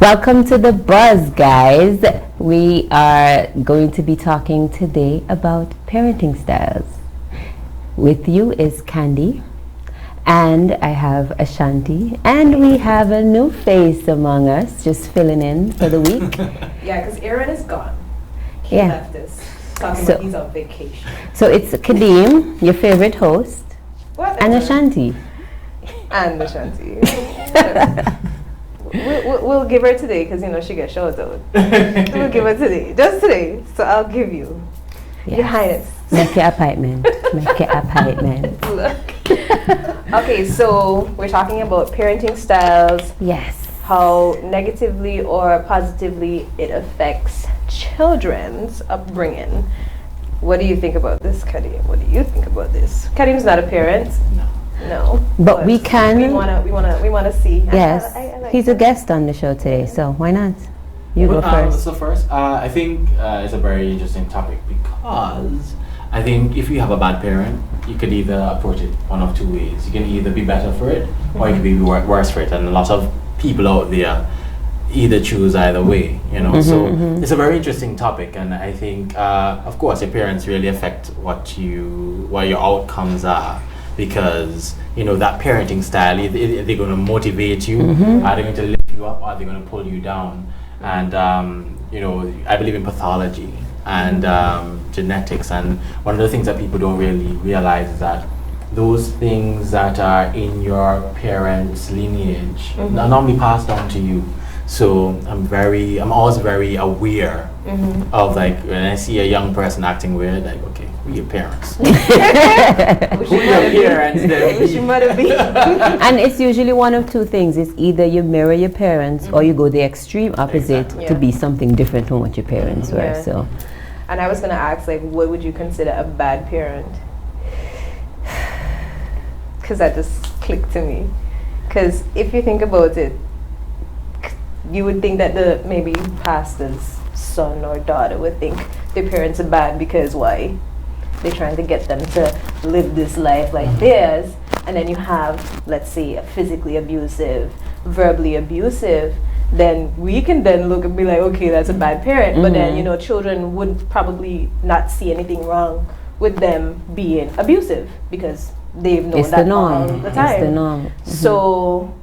Welcome to the Buzz, guys. We are going to be talking today about parenting styles. With you is Candy, and I have Ashanti, and we have a new face among us, just filling in for the week. Yeah, because Aaron is gone. He Yeah. left us. Talking about he's on vacation. So it's Kadeem, your favorite host, What? and Ashanti. And Ashanti. we'll give her today because she gets showed out. We'll give her today. Just today. So I'll give you. Yes. Your Highness. Make your appointment. Make your appointment. Look. Okay, so we're talking about parenting styles. Yes. How negatively or positively it affects children's upbringing. What do you think about this, Kadeem? What do you think about this? Kadeem's not a parent. No. But we can. We wanna see. Yes. I like He's a that. guest on the show today, so why not? You go first. So first, I think it's a very interesting topic because I think if you have a bad parent, you could either approach it one of two ways. You can either be better for it, or you could be worse for it. And a lot of people out there either choose either way, so it's a very interesting topic, and I think of course your parents really affect what your outcomes are, because that parenting style, they're going to motivate you, are they going to lift you up, or are they going to pull you down? And I believe in pathology and genetics, and one of the things that people don't really realize is that those things that are in your parents' lineage are normally passed down to you. So I'm always very aware of, like, when I see a young person acting weird, like, okay, who are your parents? Who are your parents? And it's usually one of two things. It's either you mirror your parents or you go the extreme opposite to be something different from what your parents were. Yeah. So, And I was gonna ask, like, what would you consider a bad parent? Because that just clicked to me. Because if you think about it, you would think that the maybe pastor's son or daughter would think their parents are bad because why? They're trying to get them to live this life like theirs, and then you have, let's say, a physically abusive, verbally abusive, then we can then look and be like, okay, that's a bad parent. But then, children would probably not see anything wrong with them being abusive because they've known it's that the norm. all the time. It's the norm. So,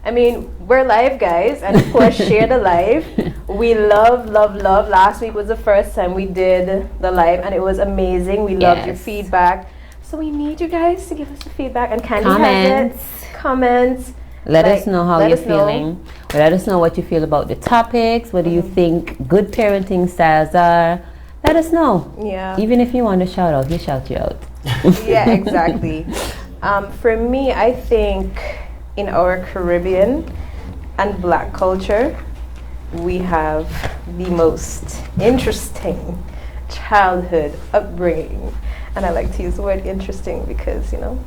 I mean, we're live, guys, and of course, share the live. We love. Last week was the first time we did the live, and it was amazing. We loved your feedback. So we need you guys to give us the feedback, and Candy has it. Comments. Let us know how you're feeling. Let us know what you feel about the topics. What do you think good parenting styles are? Let us know. Yeah. Even if you want to shout out, we shout you out. Yeah, exactly. For me, I think in our Caribbean and Black culture, we have the most interesting childhood upbringing. And I like to use the word interesting because, y'all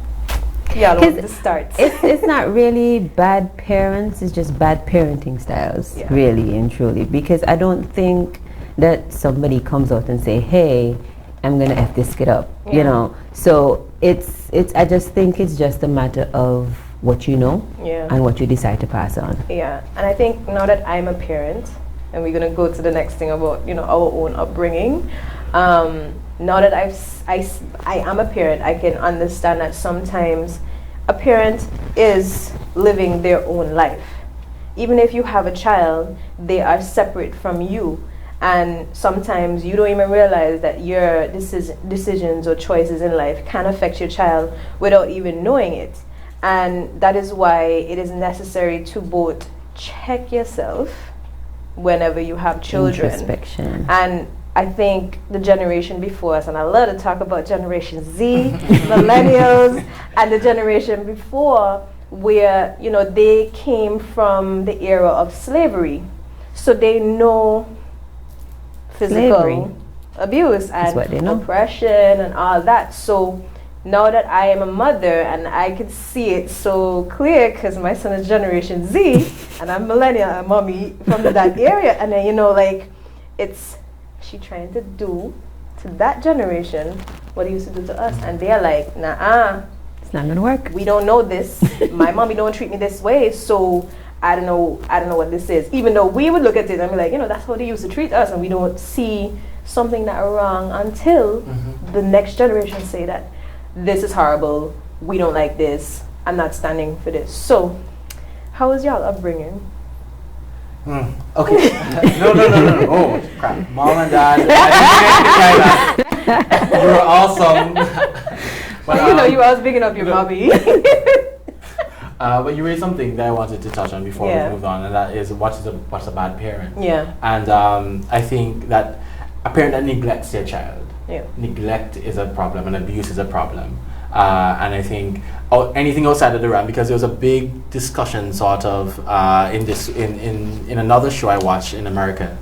know the starts. It's not really bad parents, it's just bad parenting styles, really and truly. Because I don't think that somebody comes out and say, hey, I'm gonna F this kid up, So it's I just think it's just a matter of what you know and what you decide to pass on. Yeah, and I think now that I'm a parent, and we're gonna go to the next thing about our own upbringing. Now that I am a parent, I can understand that sometimes a parent is living their own life. Even if you have a child, they are separate from you. And sometimes you don't even realize that your decisions or choices in life can affect your child without even knowing it. And that is why it is necessary to both check yourself whenever you have children. Introspection. And I think the generation before us, and I love to talk about Generation Z, millennials, and the generation before, where, they came from the era of slavery. So they know physical abuse and oppression and all that. So now that I am a mother and I can see it so clear because my son is Generation Z and I'm millennial and mommy from that area, and then it's she trying to do to that generation what he used to do to us, and they're like, nah, it's not gonna work. We don't know this. My mommy don't treat me this way, so I don't know what this is. Even though we would look at it and be like, that's how they used to treat us, and we don't see something that wrong until the next generation say that this is horrible, we don't like this, I'm not standing for this. So, how was y'all upbringing? Okay. No. Oh, crap. Mom and dad. You were awesome. But, you was picking up your mommy. But you raised something that I wanted to touch on before we moved on, and that is what's a bad parent. Yeah. And I think that a parent that neglects their child, neglect is a problem, and abuse is a problem. And I think anything outside of the realm, because there was a big discussion sort of in another show I watched in America,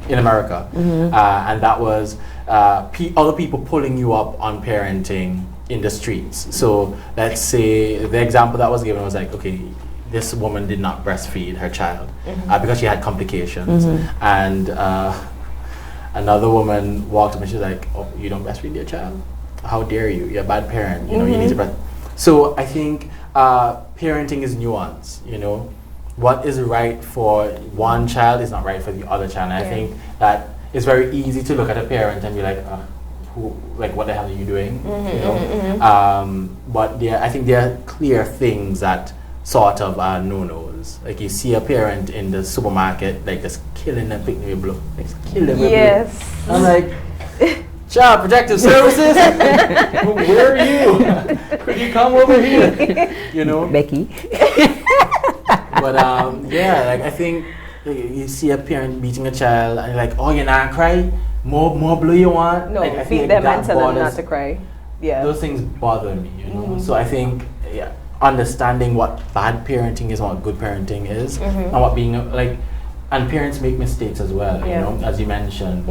and that was other people pulling you up on parenting in the streets. So let's say the example that was given was like, okay, this woman did not breastfeed her child because she had complications, and another woman walked up and she's like, oh, you don't breastfeed your child? How dare you? You're a bad parent. You need to breastfeed. So I think parenting is nuance. What is right for one child is not right for the other child. And I think that it's very easy to look at a parent and be like, what the hell are you doing? But I think there are clear things that sort of are no-nos. Like you see a parent in the supermarket, like just killing them, picking with blow, like kill them with blow. I'm like, Child Protective Services, where are you? Could you come over here? Becky. But I think you see a parent beating a child and you're like, oh, you're not cry? More blue you want? No, I beat them and tell them not to cry. Yeah. Those things bother me, So I think understanding what bad parenting is and what good parenting is, and what being and parents make mistakes as well, as you mentioned.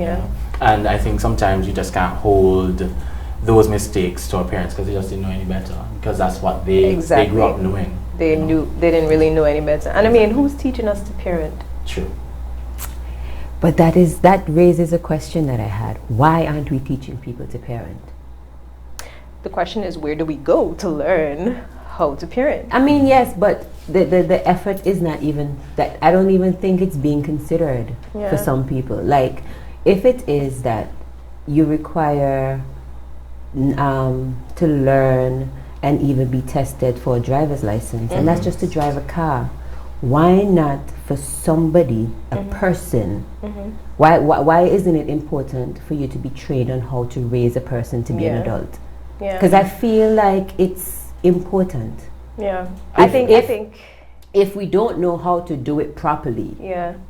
And I think sometimes you just can't hold those mistakes to our parents because they just didn't know any better, because that's what they grew up knowing. They didn't really know any better. And I mean, who's teaching us to parent? True. But that raises a question that I had. Why aren't we teaching people to parent? The question is, where do we go to learn how to parent? I mean, yes, but the effort is not even that. I don't even think it's being considered for some people. Like, if it is that you require to learn and even be tested for a driver's license, and that's just to drive a car, why not for somebody, a person, why isn't it important for you to be trained on how to raise a person to be an adult? Because I feel like it's important. I think if we don't know how to do it properly,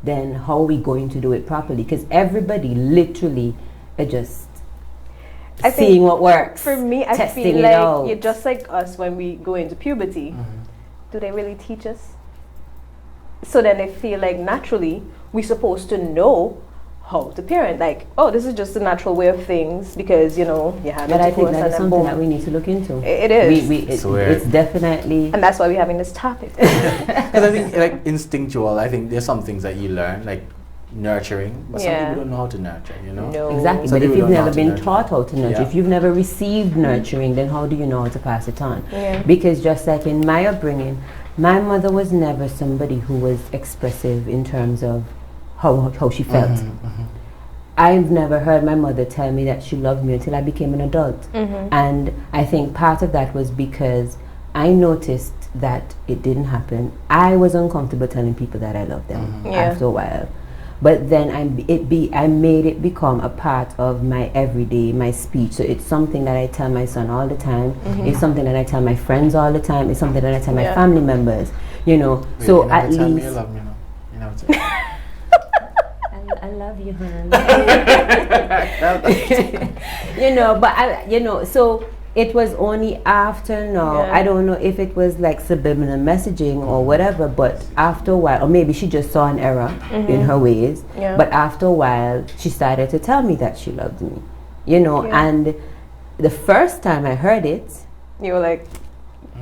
then how are we going to do it properly? Because everybody literally are just seeing what works. For me, I feel like you're just like us when we go into puberty. Do they really teach us? So then they feel like naturally we're supposed to know how to parent. Like, oh, this is just a natural way of things because, you have But I think that is something that we need to look into. It is. It's definitely... And that's why we're having this topic. Because I think, instinctual, I think there's some things that you learn, like nurturing, but some people don't know how to nurture, No. Exactly, but if you've never been taught how to nurture, if you've never received nurturing, then how do you know how to pass it on? Because just like in my upbringing, my mother was never somebody who was expressive in terms of how she felt. I've never heard my mother tell me that she loved me until I became an adult. And I think part of that was because I noticed that it didn't happen. I was uncomfortable telling people that I loved them after a while. But then I made it become a part of my everyday, my speech. So it's something that I tell my son all the time. It's something that I tell my friends all the time. It's something that I tell my family members. So at least. You love me, I love you, hon. So it was only after now. I don't know if it was like subliminal messaging or whatever, but after a while, or maybe she just saw an error in her ways. But after a while, she started to tell me that she loved me. And the first time I heard it, you were like,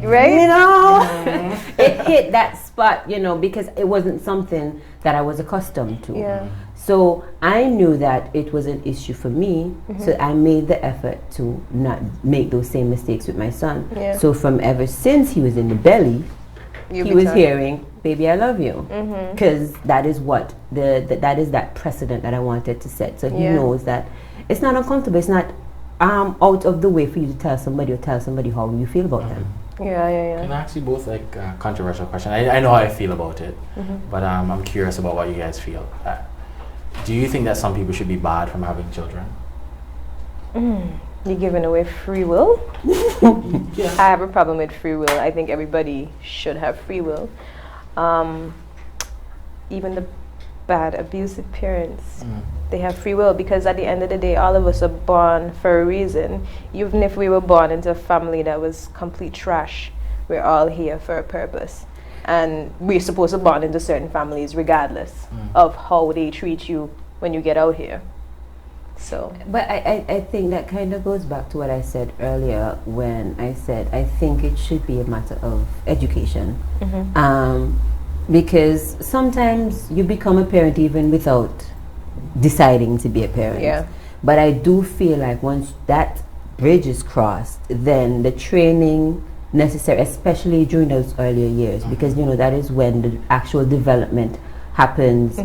right? It hit that spot, because it wasn't something that I was accustomed to. So I knew that it was an issue for me, so I made the effort to not make those same mistakes with my son. So from ever since he was in the belly, he was hearing, baby, I love you, because that is what that is that precedent that I wanted to set. So he knows that it's not uncomfortable. It's not out of the way for you to tell somebody how you feel about them. Yeah. Can I ask you both like a controversial question? I know how I feel about it, but I'm curious about what you guys feel. Do you think that some people should be barred from having children? You're giving away free will? Yeah. I have a problem with free will. I think everybody should have free will. Even the bad, abusive parents, they have free will, because at the end of the day, all of us are born for a reason. Even if we were born into a family that was complete trash, we're all here for a purpose. And we're supposed to born into certain families regardless of how they treat you when you get out here. So, but I think that kind of goes back to what I said earlier when I said I think it should be a matter of education. Because sometimes you become a parent even without deciding to be a parent. Yeah. But I do feel like once that bridge is crossed, then the training necessary, especially during those earlier years, because that is when the actual development happens.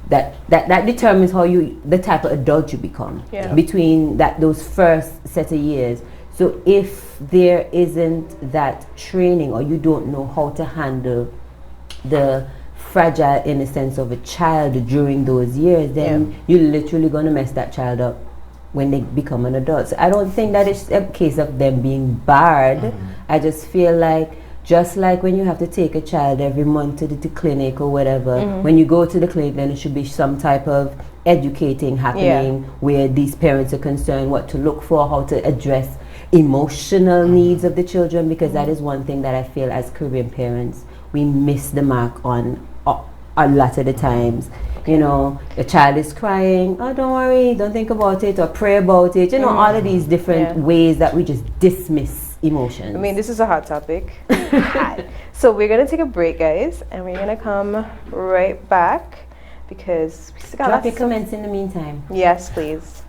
That determines how the type of adult you become between those first set of years. So if there isn't that training, or you don't know how to handle the fragile innocence of a child during those years, then you're literally going to mess that child up when they become an adult. So I don't think that it's a case of them being barred. I just feel like, just like when you have to take a child every month to the clinic or whatever, when you go to the clinic, then it should be some type of educating happening where these parents are concerned what to look for, how to address emotional needs of the children, because that is one thing that I feel as Caribbean parents we miss the mark on a lot of the times. A child is crying, oh, don't worry, don't think about it, or pray about it, all of these different ways that we just dismiss emotions. I mean, this is a hot topic. So we're going to take a break, guys, and we're going to come right back, because we still got drop your comments in the meantime. Yes, please.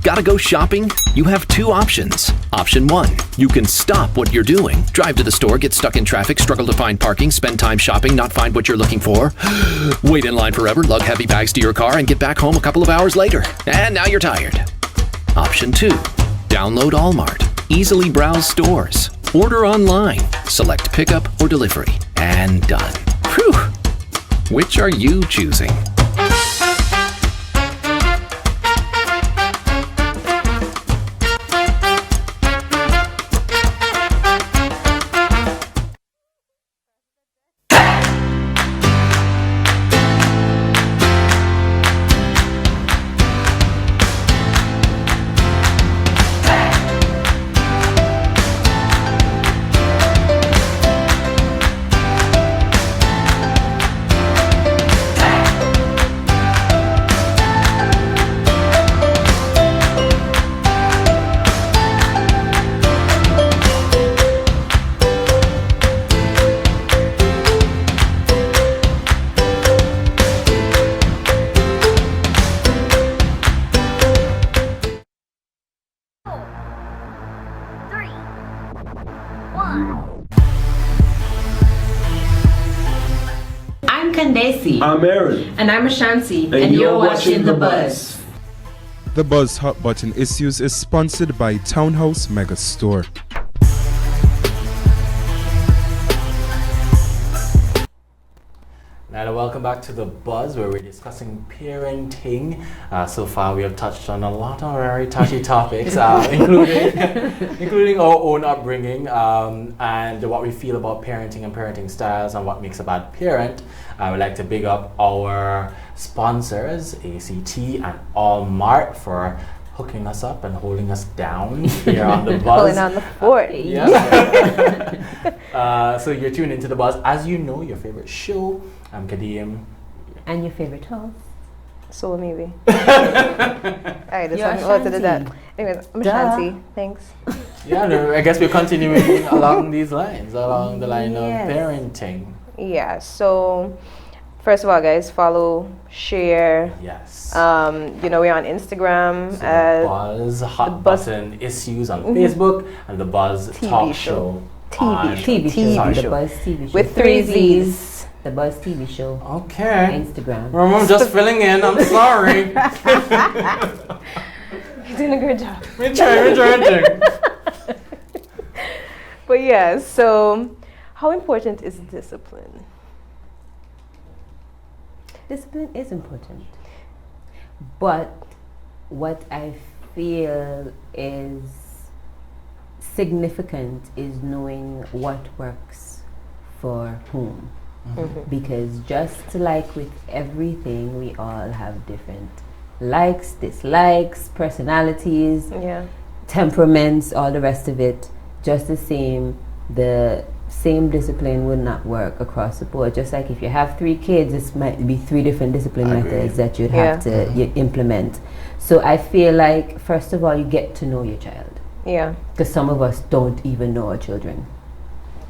Gotta go shopping? You have two options. Option 1, you can stop what you're doing. Drive to the store, get stuck in traffic, struggle to find parking, spend time shopping, not find what you're looking for. Wait in line forever, lug heavy bags to your car, and get back home a couple of hours later. And now you're tired. Option 2, download Allmart. Easily browse stores. Order online. Select pickup or delivery. And done. Phew! Which are you choosing? I'm Candace. I'm Aaron. And I'm Ashanti. And you're watching The Buzz. The Buzz Hot Button Issues is sponsored by Townhouse Mega Store. And welcome back to The Buzz, where we're discussing parenting. So far we have touched on a lot of very touchy topics, including our own upbringing and what we feel about parenting and parenting styles and what makes a bad parent. We'd like to big up our sponsors, ACT and Allmart, for hooking us up and holding us down here on The Buzz. Holding on the fort. Yeah. So you're tuned into The Buzz. As you know, your favorite show. I'm Kadeem. And your favorite host? So maybe. Alright, this one to the done. Anyways, I'm Ashanti. Thanks. Yeah, no, I guess we're continuing along these lines, along the line of parenting. Yeah, so first of all, guys, follow, share. Yes. We're on Instagram So as Buzz Hot Button Issues on Facebook, and The Buzz TV Talk show. TV show. TV show. Sorry. The Buzz TV show. With 3 Z's. The Buzz TV show. Okay. Instagram. I'm just filling in. I'm sorry. You're doing a good job. We're trying. But yeah, so how important is discipline? Discipline is important. But what I feel is significant is knowing what works for whom. Because just like with everything, we all have different likes, dislikes, personalities, temperaments, all the rest of it. Just the same discipline would not work across the board. Just like if you have 3 kids, it might be 3 different discipline methods that you'd have to implement. So I feel like, first of all, you get to know your child. Yeah. Because some of us don't even know our children.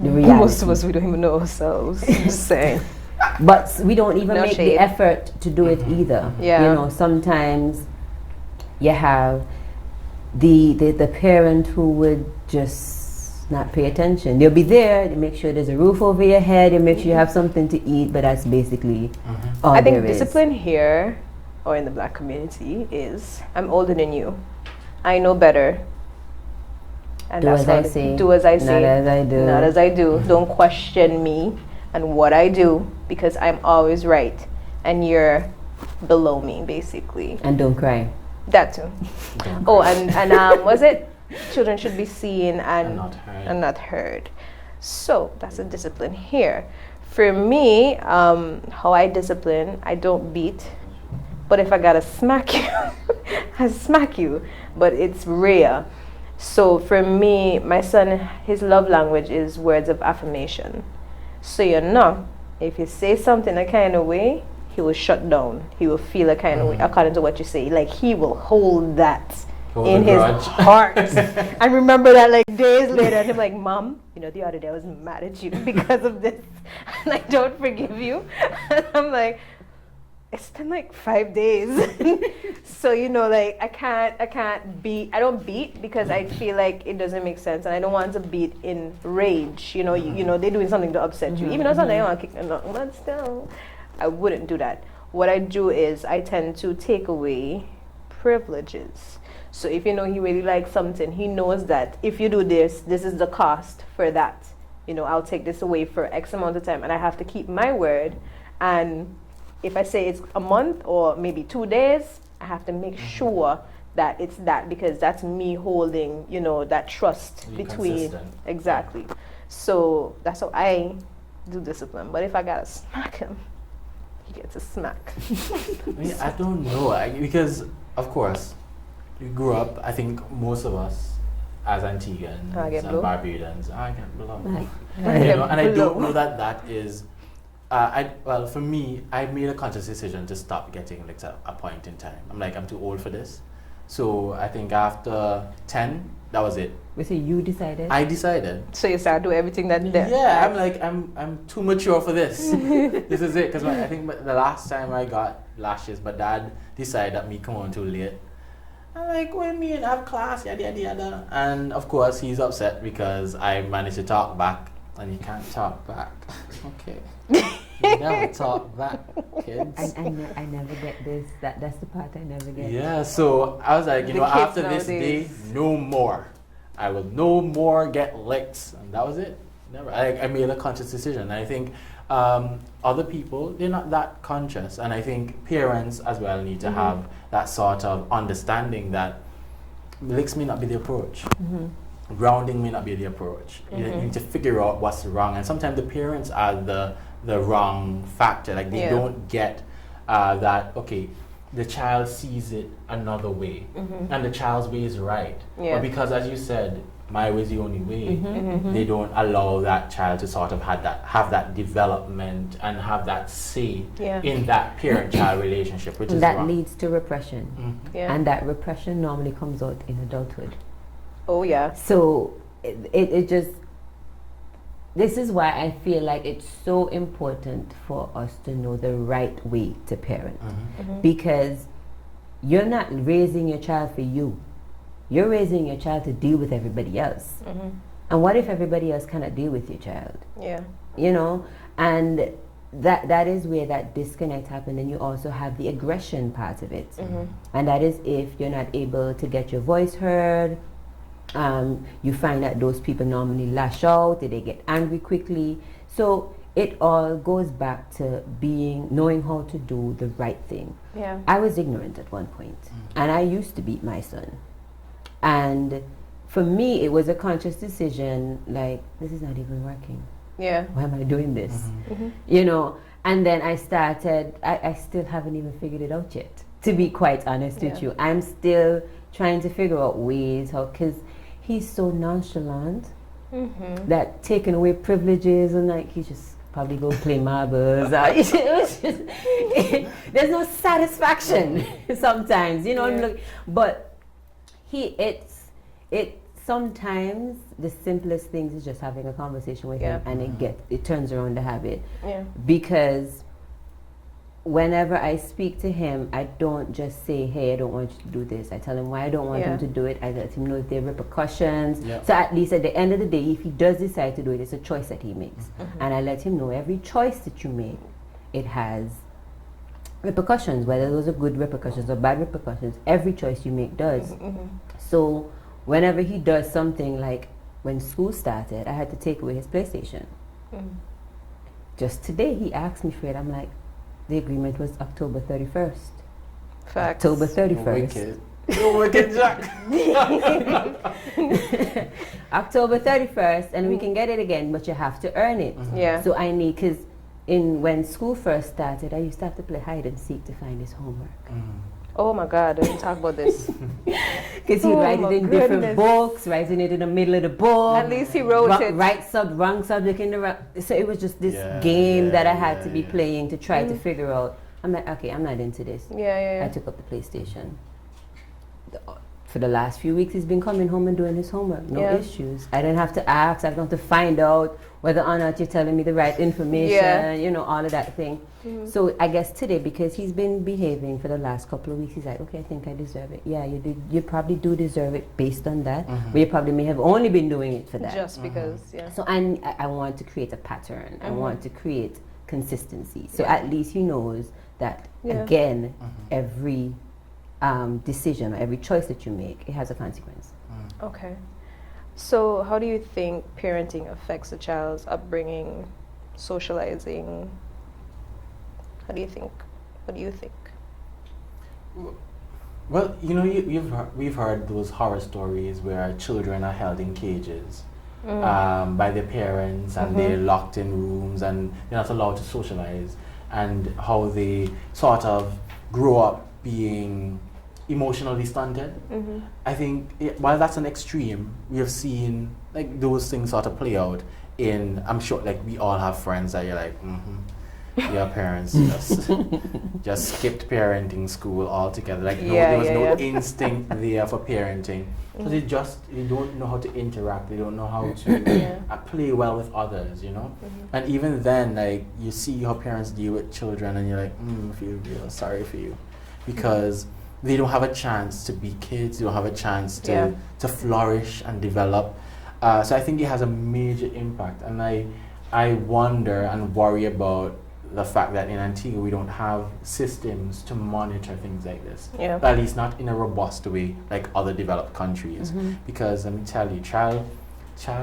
The Most reality. of us, we don't even know ourselves. Just saying. But we don't even No make shade. the effort to do it either. Yeah. You know, sometimes you have the parent who would just not pay attention. They'll be there, they make sure there's a roof over your head, they make sure you have something to eat, but that's basically all I think there is. discipline here, or in the black community, is I'm older than you. I know better. And Do that's as how I they- say, Do as I not say. as I do. Not as I do. Don't question me and what I do, because I'm always right and you're below me, basically. And don't cry. That too. Oh, and was it children should be seen and not heard. So that's a discipline here. For me, how I discipline, I don't beat, but if I gotta smack you, I smack you. But it's rare. So for me, my son, his love language is words of affirmation. So you know, if you say something a kind of way, he will shut down. He will feel a kind of way according to what you say. Like he will hold that in his heart. I remember that like days later, and I'm like, Mom, you know, the other day I was mad at you because of this, and I don't forgive you. And I'm like, it's been like 5 days. So you know, like I don't beat because I feel like it doesn't make sense, and I don't want to beat in rage. You know, you know, they're doing something to upset you, even though something I want to kick them out, but still, I wouldn't do that. What I do is I tend to take away privileges. So if you know he really likes something, he knows that if you do this, this is the cost for that. You know, I'll take this away for X amount of time, and I have to keep my word. And if I say it's a month or maybe 2 days, I have to make sure that it's that, because that's me holding, you know, that trust between. Exactly. So that's how I do discipline. But if I gotta smack him, he gets a smack. I don't know, because of course you grew up. I think most of us as Antiguans and Barbadians, I get blown. You know, and I don't know that is. Well, for me, I made a conscious decision to stop getting licked at a point in time. I'm like, I'm too old for this. So I think after 10, that was it. So you decided? I decided. So you start doing everything that. Yeah, I'm like, I'm too mature for this. This is it. Because I think the last time I got lashes, my dad decided that me come on too late. I'm like, when me and have class, yada yada yada. And of course, he's upset because I managed to talk back, and you can't talk back. Okay. You never talk back, kids. I never get this. That's the part I never get. Yeah, so I was like, you know, after this day, no more. I will no more get licked. And that was it. Never. I made a conscious decision. And I think other people, they're not that conscious. And I think parents as well need to have that sort of understanding that licks may not be the approach. Grounding may not be the approach. You need to figure out what's wrong. And sometimes the parents are the wrong factor. Like they don't get that, okay, the child sees it another way. And the child's way is right. But because, as you said, my way is the only way, they don't allow that child to sort of have that development and have that say in that parent-child relationship, which is that wrong. leads to repression. And that repression normally comes out in adulthood. Oh yeah. So it just, this is why I feel like it's so important for us to know the right way to parent. Because you're not raising your child for you. You're raising your child to deal with everybody else. And what if everybody else cannot deal with your child? Yeah. You know, and that is where that disconnect happens. And you also have the aggression part of it, and that is if you're not able to get your voice heard. You find that those people normally lash out, they get angry quickly. So it all goes back to knowing how to do the right thing. Yeah. I was ignorant at one point, and I used to beat my son. And for me, it was a conscious decision, like, this is not even working. Yeah. Why am I doing this? You know, and then I started, I still haven't even figured it out yet, to be quite honest with you. I'm still trying to figure out ways how, because he's so nonchalant that taking away privileges and like, he just probably go play marbles. There's no satisfaction sometimes, you know. Yeah. But sometimes the simplest things is just having a conversation with him, and it turns around the habit. Yeah. Because whenever I speak to him, I don't just say, hey, I don't want you to do this. I tell him why I don't want him to do it. I let him know if there are repercussions. So at least at the end of the day, if he does decide to do it, it's a choice that he makes. And I let him know every choice that you make, it has repercussions, whether those are good repercussions or bad repercussions. Every choice you make does. So whenever he does something, like when school started, I had to take away his PlayStation. Just today, he asked me for it. I'm like, the agreement was October 31st. Facts. October 31st. You're wicked, Jack. October 31st, and we can get it again, but you have to earn it. Yeah. So I need, because when school first started, I used to have to play hide and seek to find his homework. Oh my God, don't talk about this. Because he write it in different books, writing it in the middle of the book. At least he wrote it. Wrong subject in the wrong. So it was just this game that I had to be playing to try to figure out. I'm like, okay, I'm not into this. I took up the PlayStation. For the last few weeks, he's been coming home and doing his homework. No issues. I didn't have to ask. I don't have to find out whether or not you're telling me the right information, you know, all of that thing. So I guess today, because he's been behaving for the last couple of weeks, he's like, okay, I think I deserve it. Yeah, you did. You probably do deserve it based on that. But you probably may have only been doing it for that. Just because, So I want to create a pattern. I want to create consistency. So at least he knows that, again, every decision or every choice that you make, it has a consequence. Okay. So how do you think parenting affects a child's upbringing, socializing? What do you think? Well, you know, we've heard those horror stories where children are held in cages by their parents, and they're locked in rooms and they're not allowed to socialize, and how they sort of grow up being emotionally stunted. I think while that's an extreme, we have seen like those things sort of play out in, I'm sure, like we all have friends that you're like, your parents just skipped parenting school altogether. Like there was no instinct there for parenting. So they don't know how to interact. They don't know how to play well with others, you know. And even then, like you see how parents deal with children, and you're like, I feel real sorry for you, because they don't have a chance to be kids. They don't have a chance to flourish and develop. So I think it has a major impact, and I wonder and worry about the fact that in Antigua we don't have systems to monitor things like this. At least not in a robust way like other developed countries. Because let me tell you, child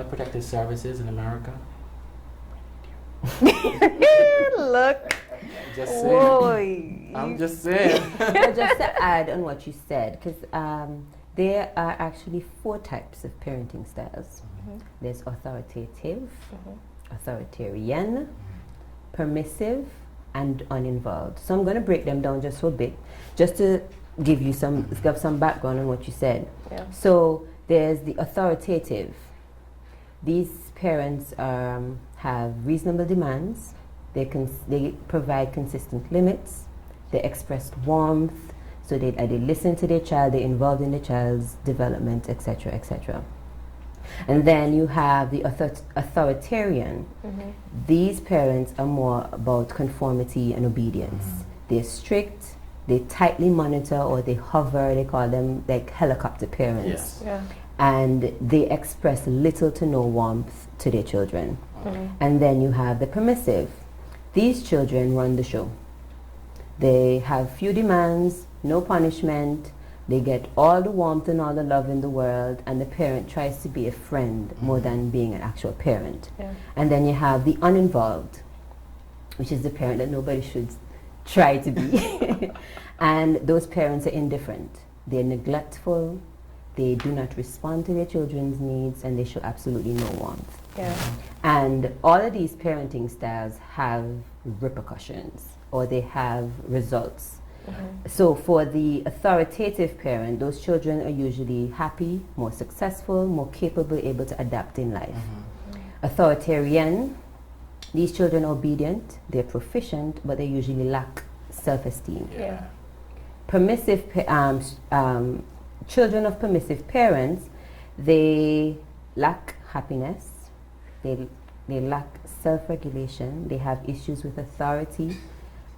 protective services in America. Look. Just saying. I'm just saying. But just to add on what you said, because there are actually 4 types of parenting styles. There's authoritative, authoritarian, permissive, and uninvolved. So I'm going to break them down just for a bit, just to give you some background on what you said. So there's the authoritative. These parents have reasonable demands. They provide consistent limits. They express warmth. So they listen to their child. They're involved in the child's development, etc., etc. And then you have the authoritarian. These parents are more about conformity and obedience. They're strict. They tightly monitor, or they hover. They call them like helicopter parents. and they express little to no warmth to their children. And then you have the permissive. These children run the show. They have few demands, no punishment. They get all the warmth and all the love in the world, and the parent tries to be a friend more than being an actual parent. Yeah. And then you have the uninvolved, which is the parent that nobody should try to be. And those parents are indifferent. They're neglectful. They do not respond to their children's needs, and they show absolutely no warmth. Yeah. And all of these parenting styles have repercussions, or they have results. So for the authoritative parent, those children are usually happy, more successful, more capable, able to adapt in life. Authoritarian, these children are obedient, they're proficient, but they usually lack self-esteem. Yeah. Permissive children of permissive parents, they lack happiness, they lack self-regulation, they have issues with authority,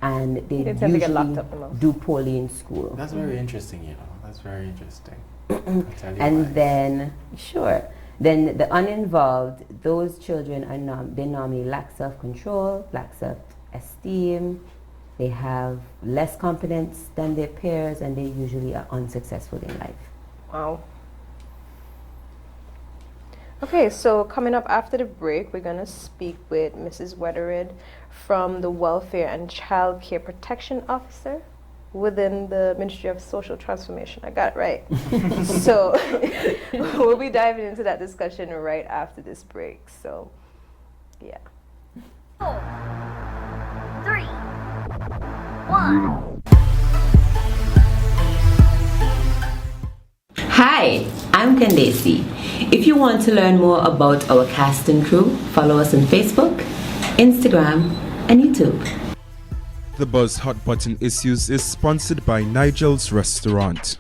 and they They tend to get locked usually up the most. do poorly in school. That's very interesting, you know. That's very interesting. I'll tell you why. And then, then the uninvolved, those children are they normally lack self-control, lack self-esteem, they have less confidence than their peers, and they usually are unsuccessful in life. Wow. Okay, so coming up after the break, we're going to speak with Mrs. Weatherid from the Welfare and Child Care Protection Officer within the Ministry of Social Transformation. I got it right. So we'll be diving into that discussion right after this break. So, yeah. 4, 3, 1. Hi, I'm Candace. If you want to learn more about our cast and crew, follow us on Facebook, Instagram, and YouTube. The Buzz Hot Button Issues is sponsored by Nigel's Restaurant.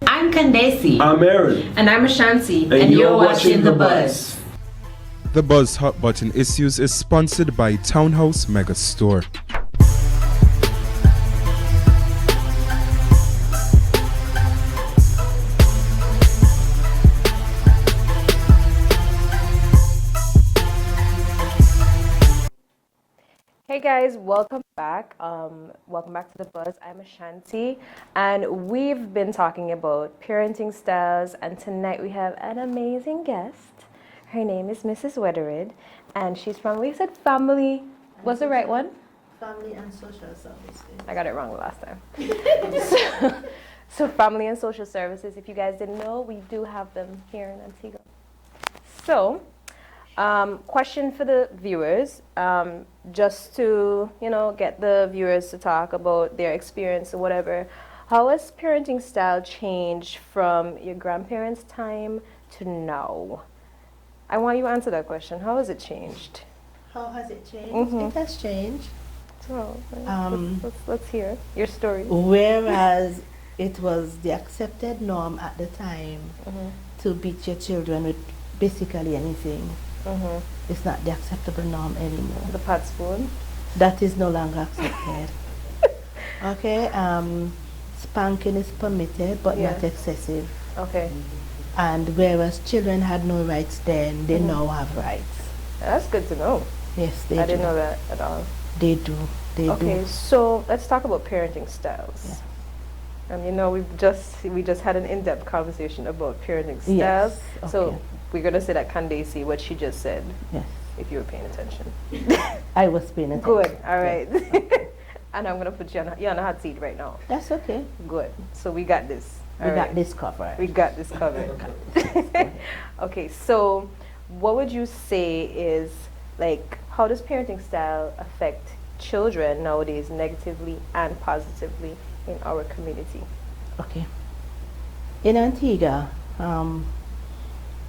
I'm Candace. I'm Aaron. And I'm Ashanti. And you're watching The Buzz. The Buzz Hot Button Issues is sponsored by Townhouse Mega Store. Hey guys, welcome back. Welcome back to The Buzz. I'm Ashanti, and we've been talking about parenting styles, and tonight we have an amazing guest. Her name is Mrs. Weatherid, and she's from, we said family, what's the right one? Family and Social Services. I got it wrong the last time. so Family and Social Services, if you guys didn't know, we do have them here in Antigua. So, question for the viewers, just to, get the viewers to talk about their experience or whatever. How has parenting style changed from your grandparents' time to now? I want you to answer that question. How has it changed? How has it changed? Mhm. It has changed. So, let's hear your story. Whereas it was the accepted norm at the time to beat your children with basically anything. It's not the acceptable norm anymore. The pot spoon. That is no longer accepted. Okay, spanking is permitted but Yeah. not excessive. Okay, And whereas children had no rights then, they now have rights. that's good to know. Yes, they I do. didn't know that at all. They do. They Okay, do. so let's talk about parenting styles. Yeah. And we just had an in-depth conversation about parenting styles. Yes, So okay. we're gonna say that Candace, what she just said, Yes. if you were paying attention. I was paying attention. Good. All right. And I'm gonna put you on a hot seat right now. That's okay. Good. So we got this. We All got right. this covered. We got this covered. Okay, so what would you say is, like, how does parenting style affect children nowadays negatively and positively in our community? Okay. In Antigua,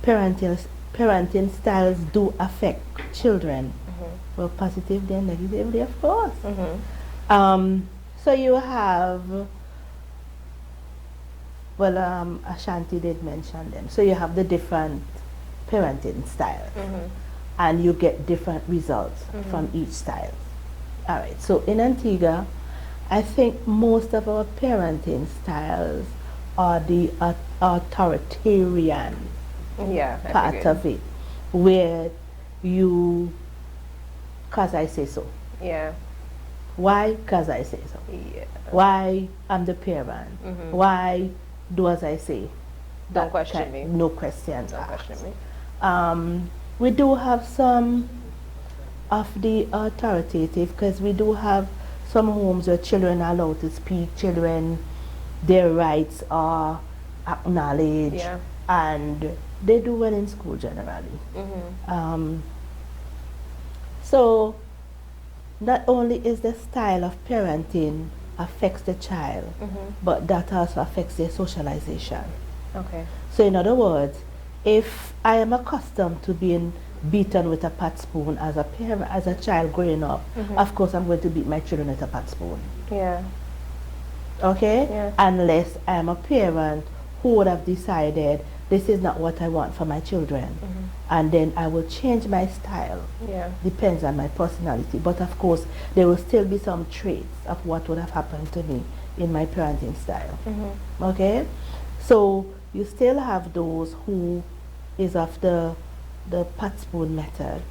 parenting styles do affect children. Well, positively and negatively, of course. So you have, well, Ashanti did mention them. So you have the different parenting styles, and you get different results from each style. All right. So in Antigua, I think most of our parenting styles are the authoritarian part of it, where you, cause I say so. Yeah. Why? Cause I say so. Yeah. Why? I'm the parent. Why do as I say? Don't question me. No questions Don't asked. question me. We do have some of the authoritative, because we do have some homes where children are allowed to speak, children, their rights are acknowledged, and they do well in school generally. So not only is the style of parenting affects the child, but that also affects their socialization. Okay. So in other words, if I am accustomed to being beaten with a pot spoon as a parent, as a child growing up, of course I'm going to beat my children with a pot spoon. Yeah. Okay? Yeah. Unless I am a parent who would have decided this is not what I want for my children. And then I will change my style. Yeah. Depends on my personality. But of course, there will still be some traits of what would have happened to me in my parenting style. Okay? So you still have those who is of the pot spoon method.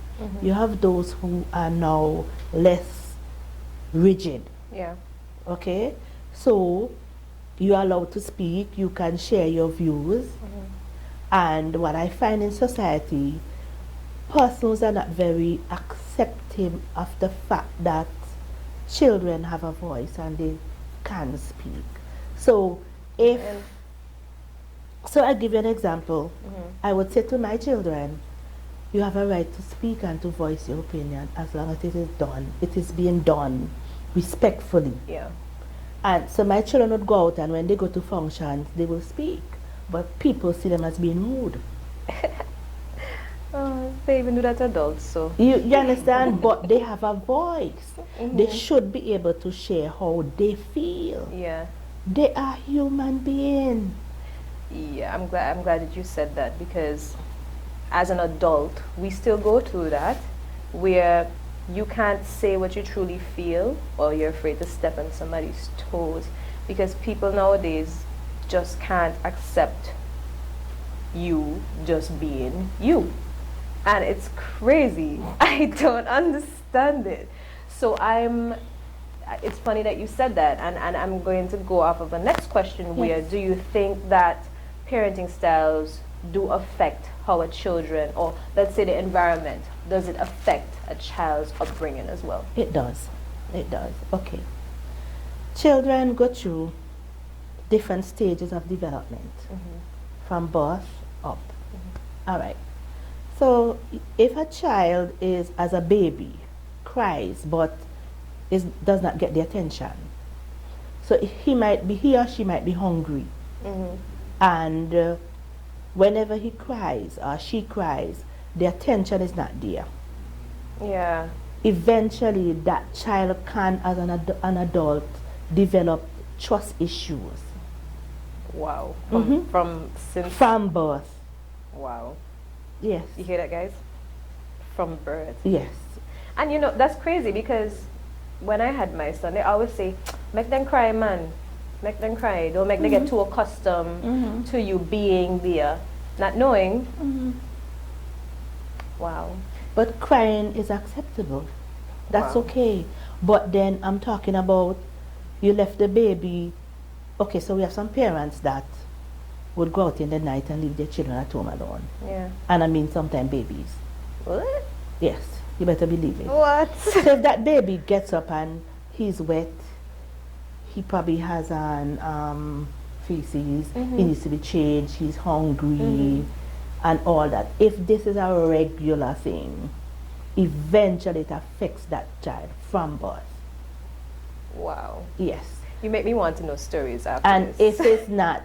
You have those who are now less rigid. Yeah. Okay? So you are allowed to speak, you can share your views. And what I find in society, persons are not very accepting of the fact that children have a voice and they can speak. So so I give you an example. I would say to my children, you have a right to speak and to voice your opinion as long as it is done. It is being done respectfully. Yeah. And so my children would go out, and when they go to functions, they will speak. But people see them as being rude. They even do that to adults, so. You understand? But they have a voice. They should be able to share how they feel. Yeah. They are human beings. Yeah, I'm glad that you said that, because as an adult, we still go through that, where you can't say what you truly feel, or you're afraid to step on somebody's toes, because people nowadays just can't accept you just being you. And it's crazy. I don't understand it. So it's funny that you said that, and I'm going to go off of the next question, where do you think that parenting styles do affect how a children, or let's say the environment, does it affect a child's upbringing as well? It does. It does. Okay. Children go through different stages of development, from birth up. All right. So if a child is, as a baby, cries but does not get the attention, so he or she might be hungry, and whenever he cries or she cries, the attention is not there. Yeah. Eventually that child can, as an adult, develop trust issues. Wow. Since From birth. Wow. Yes. You hear that, guys? From birth. Yes. And you know, that's crazy, because when I had my son, they always say, make them cry, man. Make them cry. Don't make them get too accustomed to you being there, not knowing. Wow. But crying is acceptable. That's Wow. okay. But then I'm talking about, you left the baby. Okay, so we have some parents that would go out in the night and leave their children at home alone. Yeah. And I mean sometimes babies. What? Yes, you better believe it. What? So if that baby gets up and he's wet, he probably has an feces, he needs to be changed, he's hungry, and all that. If this is a regular thing, eventually it affects that child from birth. Wow. Yes. You make me want to know stories after And this. if it's not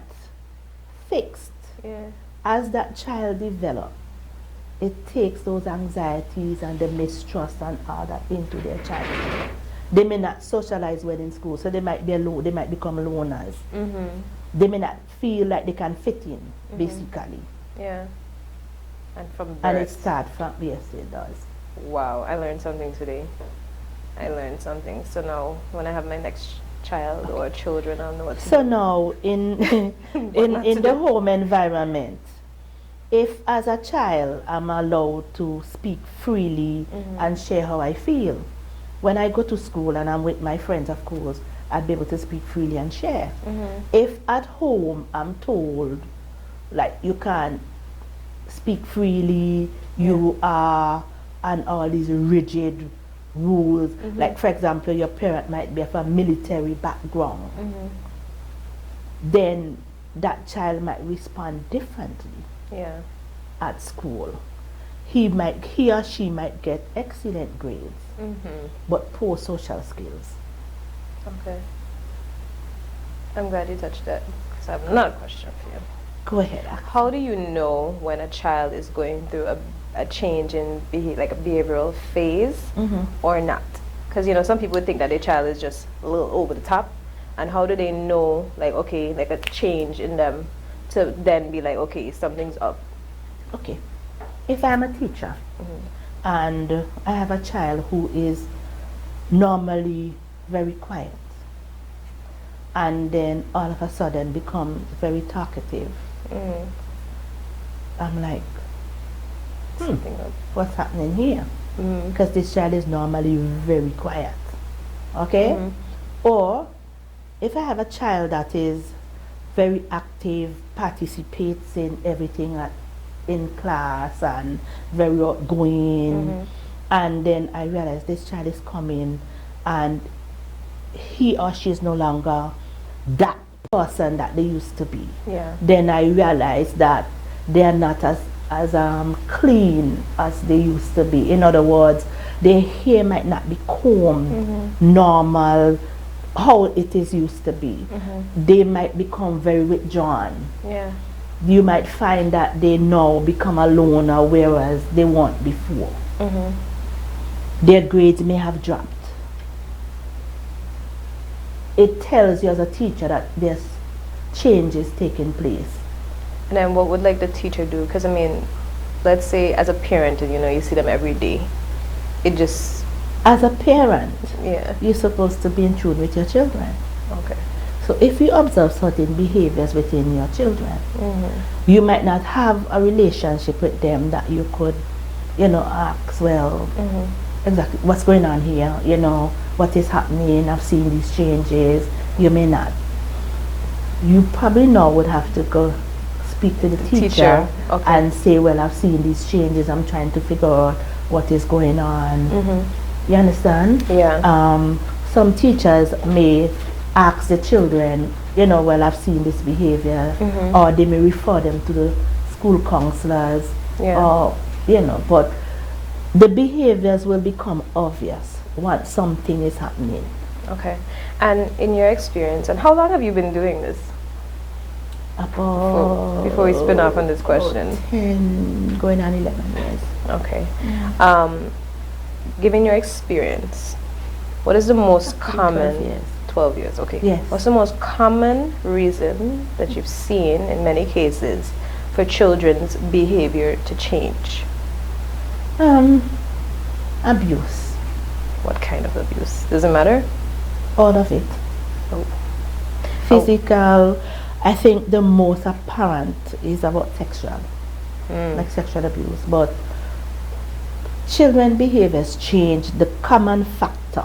fixed, Yeah. as that child develops, it takes those anxieties and the mistrust and all that into their childhood. They may not socialize well in school, so they might be alone, they might become loners. They may not feel like they can fit in, basically. Yeah. And from birth. And it starts from, yes, it does. Wow, I learned something today. I learned something. So now, when I have my next child or children, I'll know what to So do. now, in in the home environment, if as a child I'm allowed to speak freely and share how I feel, when I go to school and I'm with my friends, of course, I'd be able to speak freely and share. If at home I'm told, like, you can't speak freely, you are, and all these rigid rules, like, for example, your parent might be of a military background, then that child might respond differently Yeah. at school. He or she might get excellent grades, but poor social skills. Okay. I'm glad you touched that, because I have another question for you. Go ahead. How do you know when a child is going through a change in like a behavioral phase or not? Because, you know, some people would think that their child is just a little over the top. And how do they know, like, okay, like a change in them to then be like, okay, something's up? Okay. If I'm a teacher and I have a child who is normally very quiet and then all of a sudden becomes very talkative, I'm like, Something up. what's happening here? Because this child is normally very quiet. Okay? Or if I have a child that is very active, participates in everything in class and very outgoing, and then I realize this child is coming and he or she is no longer that person that they used to be, Yeah. then I realize that they are not as clean as they used to be. In other words, their hair might not be combed normal, how it is used to be. They might become very withdrawn. Yeah. You might find that they now become a loner, whereas they weren't before. Their grades may have dropped. It tells you as a teacher that there's changes taking place. And then what would like the teacher do? Because, I mean, let's say as a parent, and you know, you see them every day. It just, As a parent, yeah. you're supposed to be in tune with your children. Okay. So if you observe certain behaviors within your children, you might not have a relationship with them that you could, you know, ask, well, exactly what's going on here, you know, what is happening, I've seen these changes. You may not. You probably now would have to go speak to the teacher. Okay. And say, well, I've seen these changes, I'm trying to figure out what is going on. You understand? Yeah. Some teachers may ask the children, you know, well, I've seen this behavior, or they may refer them to the school counselors, Yeah. or, you know, but the behaviors will become obvious once something is happening. Okay. And in your experience, and how long have you been doing this? Before we spin off on this question. 10, going on 11 years. Okay. Given your experience, what is the most common 12 years. 12 years, okay. Yes. What's the most common reason that you've seen in many cases for children's behavior to change? Abuse. What kind of abuse? Does it matter? All of it. Oh. Physical. I think the most apparent is about sexual, like sexual abuse. But children behaviors change. The common factor,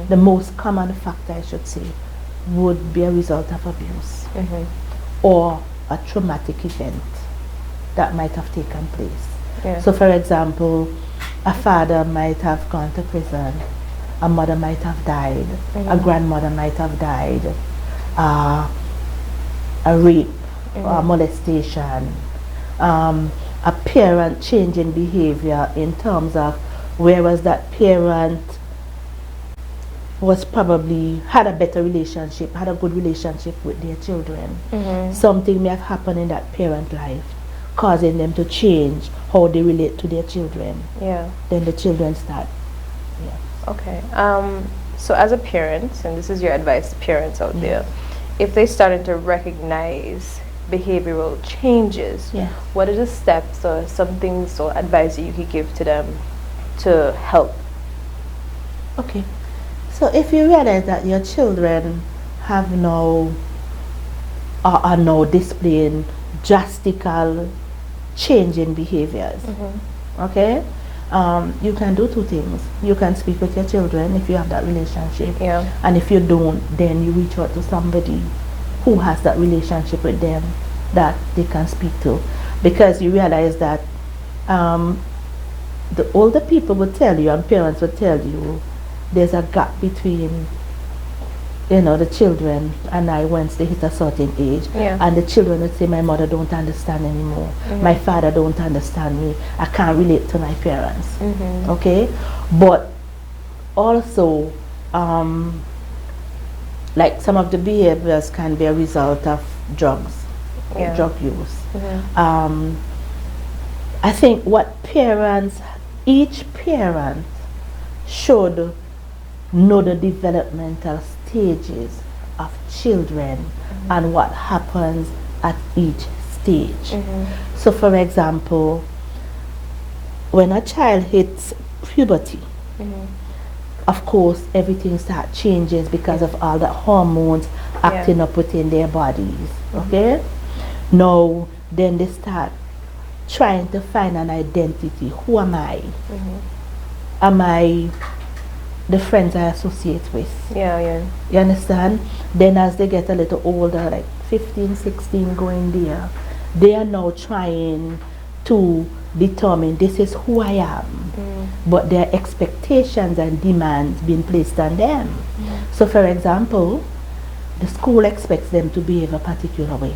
the most common factor, I should say, would be a result of abuse or a traumatic event that might have taken place. Yeah. So, for example, a father might have gone to prison, a mother might have died, a grandmother might have died, a rape, a molestation, a parent changing behavior in terms of whereas that parent was probably had a better relationship, had a good relationship with their children. Mm-hmm. Something may have happened in that parent life, causing them to change how they relate to their children. Yeah. Then the children start. Yeah. Okay. So as a parent, and this is your advice to parents out there, if they started to recognize behavioral changes, Yeah. what are the steps or some things or advice that you could give to them to help? Okay. So if you realize that your children have now are now displaying drastical change in behaviors, okay, you can do two things. You can speak with your children if you have that relationship, Yeah. and if you don't, then you reach out to somebody who has that relationship with them that they can speak to, because you realize that the older people will tell you and parents will tell you there's a gap between the children and I once they hit a certain age. Yeah. And the children would say, my mother don't understand anymore. My father don't understand me. I can't relate to my parents. Okay? But also, like some of the behaviors can be a result of drugs, Yeah. drug use. I think what each parent should know the developmental stages of children and what happens at each stage. So for example, when a child hits puberty, of course everything starts changes because of all the hormones acting up within their bodies. Okay? Now then they start trying to find an identity. Who am I? Am I the friends I associate with? Yeah. You understand? Then as they get a little older, like 15, 16 going there, they are now trying to determine this is who I am. But there are expectations and demands being placed on them. So for example, the school expects them to behave a particular way.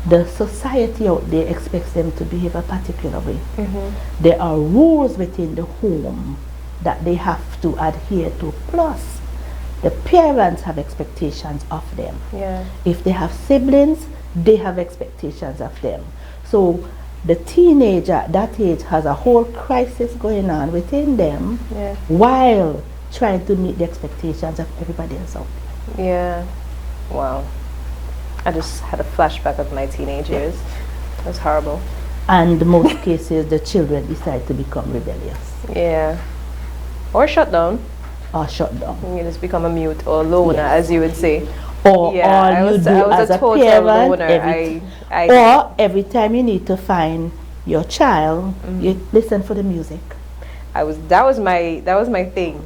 The society out there expects them to behave a particular way. There are rules within the home that they have to adhere to. Plus, the parents have expectations of them. Yeah. If they have siblings, they have expectations of them. So the teenager at that age has a whole crisis going on within them while trying to meet the expectations of everybody else out there. Yeah. Wow. I just had a flashback of my teenage years. It was horrible. And in most cases, the children decide to become rebellious. Yeah. Or shut down. Or shut down. You just become a mute or loner, as you would say. Or Yeah, I all you was- do I was as a a total parent, loner. or every time you need to find your child, you listen for the music. That was my thing.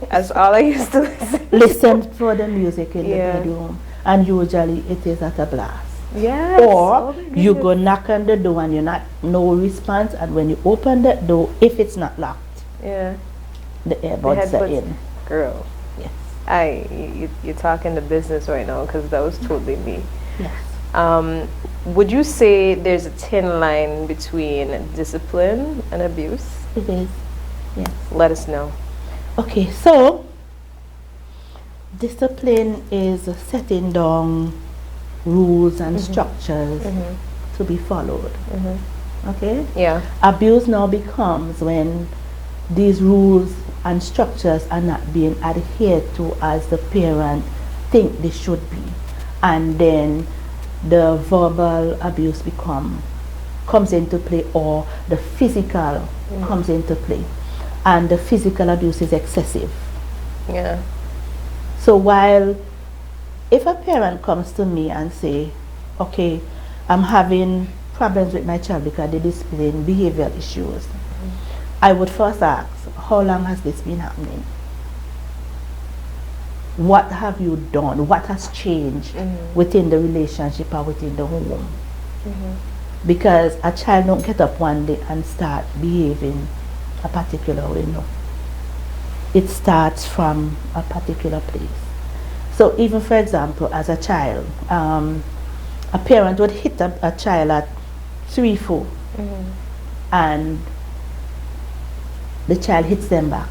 That's all I used to listen. Listen for the music in Yeah. the bedroom, and usually it is at a blast. Yes. Or Oh my you goodness. go knock on the door and you not no response, and when you open the door, if it's not locked, Yeah. the earbuds are headbuds. in. Girl. Yes. You're talking the business right now, because that was totally me. Yes. Would you say there's a thin line between discipline and abuse? It is. Yes. Let us know. Okay, so discipline is setting down rules and structures to be followed. Okay? Yeah. Abuse now becomes when these rules and structures are not being adhered to as the parent think they should be, and then the verbal abuse comes into play, or the physical comes into play, and the physical abuse is excessive. Yeah. So while if a parent comes to me and say, okay, I'm having problems with my child because they display behavioral issues, I would first ask, how long has this been happening? What have you done? What has changed within the relationship or within the home? Because a child don't get up one day and start behaving a particular way, no. It starts from a particular place. So even for example, as a child, a parent would hit a child at 3, 4, and the child hits them back.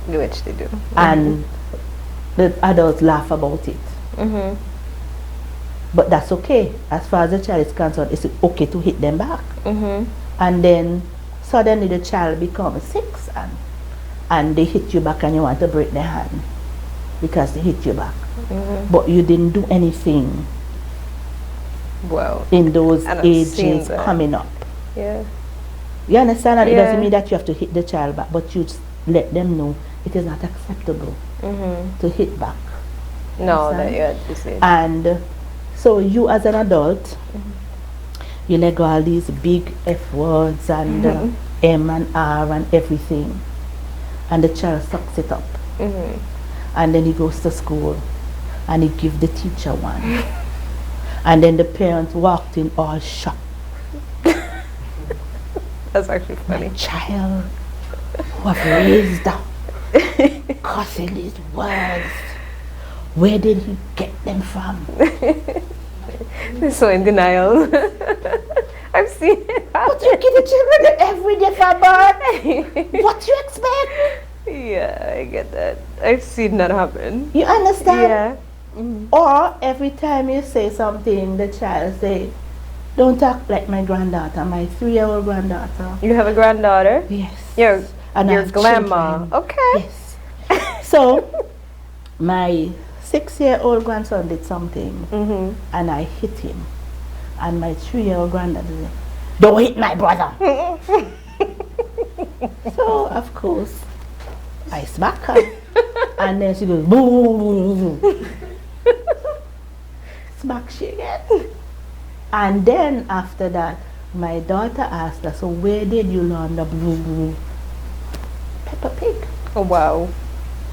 Which they do. and the adults laugh about it. Mm-hmm. But that's okay. As far as the child is concerned, it's okay to hit them back. Mm-hmm. And then suddenly the child becomes 6 and they hit you back and you want to break their hand because they hit you back. Mm-hmm. But you didn't do anything Wow. in those And I've seen ages that. coming up. Yeah. You understand that? It Yeah. doesn't mean that you have to hit the child back, but you just let them know it is not acceptable Mm-hmm. to hit back. No, Understand? that you had to say. And so you as an adult, you let go all these big F words and M and R and everything, and the child sucks it up. Mm-hmm. And then he goes to school and he gives the teacher one. And then the parents walked in all shocked. That's actually funny. My child was raised up cussing these words. Where did he get them from? They're so in denial. I've seen it. But you give the children every day for birth. What do you expect? Yeah, I get that. I've seen that happen. You understand? Yeah. Or every time you say something, the child say, don't talk like my granddaughter, my 3-year-old granddaughter. You have a granddaughter? Yes. Your And I your have grandma. children. Okay. Yes. So, my 6-year-old grandson did something, Mm-hmm. and I hit him. And my 3-year-old granddaughter said, don't hit my brother. So, of course, I smack her. And then she goes, boo, boo, boo, boo. Smack she again. And then after that, my daughter asked her, so where did you learn the boo, boo? Peppa Pig. Oh wow.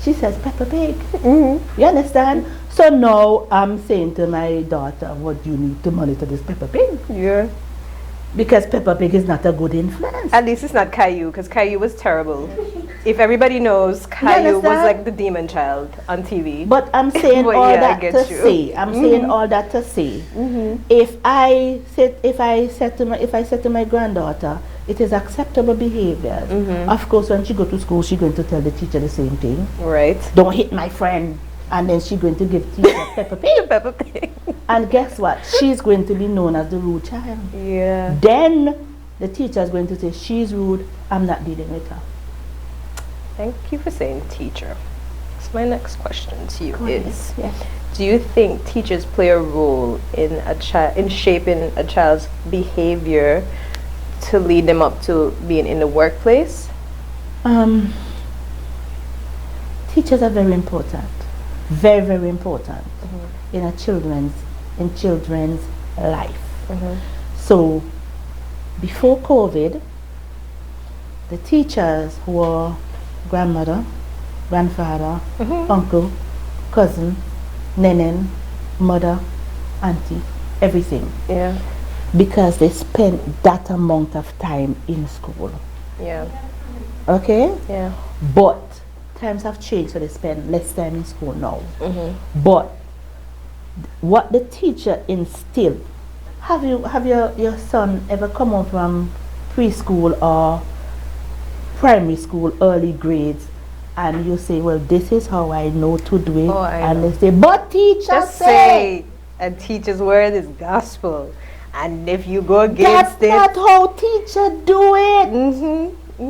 She says Peppa Pig. Mm-hmm. You understand? So now I'm saying to my daughter, what you need to monitor this Peppa Pig. Yeah. Because Peppa Pig is not a good influence. At least it's not Caillou, because Caillou was terrible. If everybody knows, Caillou was understand? like the demon child on TV. But I'm saying But all yeah, I that get to you. say, I'm saying all that to say, if I said to my granddaughter, it is acceptable behavior. Of course, when she go to school, she's going to tell the teacher the same thing. Right. Don't hit my friend. And then she's going to give teacher Peppa Pig. Peppa Pig. And guess what? She's going to be known as the rude child. Yeah. Then the teacher is going to say, she's rude, I'm not dealing with her. Thank you for saying teacher. So my next question to you is, Yes. do you think teachers play a role in in shaping a child's behavior to lead them up to being in the workplace? Teachers are very important. Very, very important in children's life. So before COVID, the teachers were grandmother, grandfather, uncle, cousin, nenen, mother, auntie, everything. Yeah. Because they spent that amount of time in school. Yeah. Okay? Yeah. But times have changed, so they spend less time in school now. But what the teacher instilled, have your son ever come home from preschool or primary school, early grades, and you say, well, this is how I know to do it, Oh, I and know. they say, but teacher Just say, say a teacher's word is gospel, and if you go against that's not how teacher do it.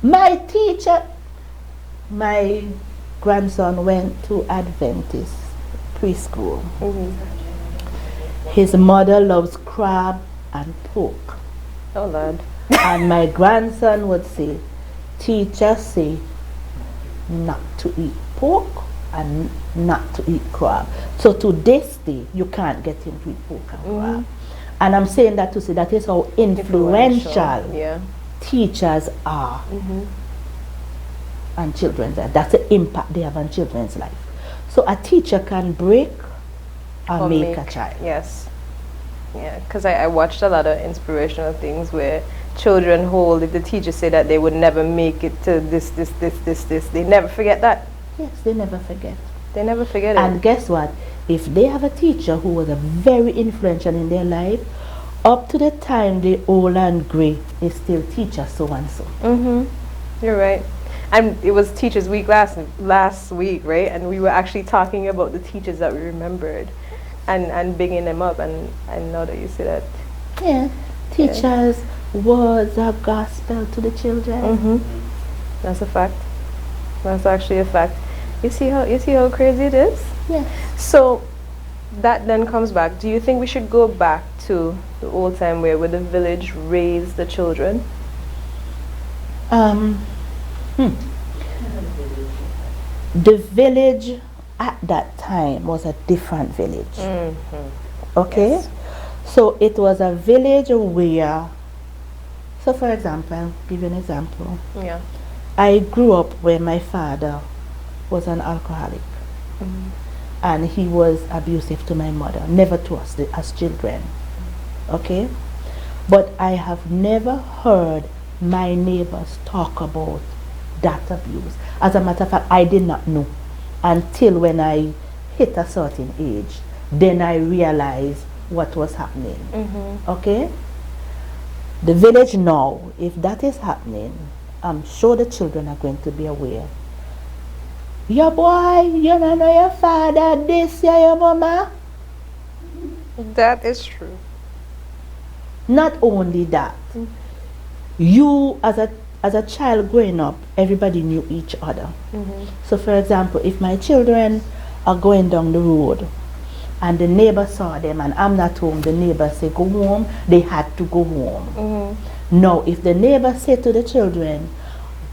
My teacher, my grandson went to Adventist preschool. His mother loves crab and pork. Oh Lord. And my grandson would say, teacher say not to eat pork and not to eat crab. So to this day, you can't get him to eat pork and crab. And I'm saying that to say that is how influential Yeah. teachers are on children's life. That's the impact they have on children's life. So a teacher can break or make a child. Yes. Yeah, because I watched a lot of inspirational things where children hold, if the teacher say that they would never make it to this, they never forget that. Yes, they never forget. They never forget it. And guess what? If they have a teacher who was a very influential in their life, up to the time they old and grey, they still teach us so and so. You're right. And it was Teachers Week last week, right? And we were actually talking about the teachers that we remembered, and bigging them up. And now that you say that, Yeah, teachers' words are gospel to the children. that's a fact. That's actually a fact. You see how crazy it is? Yeah. So that then comes back. Do you think we should go back to the old time where the village raised the children? The village at that time was a different village. Okay? Yes. So it was a village where, so for example, give you an example. Yeah. I grew up where my father was an alcoholic. And he was abusive to my mother, never to us as children. Okay? But I have never heard my neighbors talk about that abuse. As a matter of fact, I did not know until when I hit a certain age. Then I realized what was happening. Okay? The village now, if that is happening, I'm sure the children are going to be aware. Your boy, you don't know your father, this, your mama. That is true. Not only that, you as a child growing up, everybody knew each other. So for example, if my children are going down the road and the neighbor saw them and I'm not home, the neighbor say go home, they had to go home. Now if the neighbor say to the children,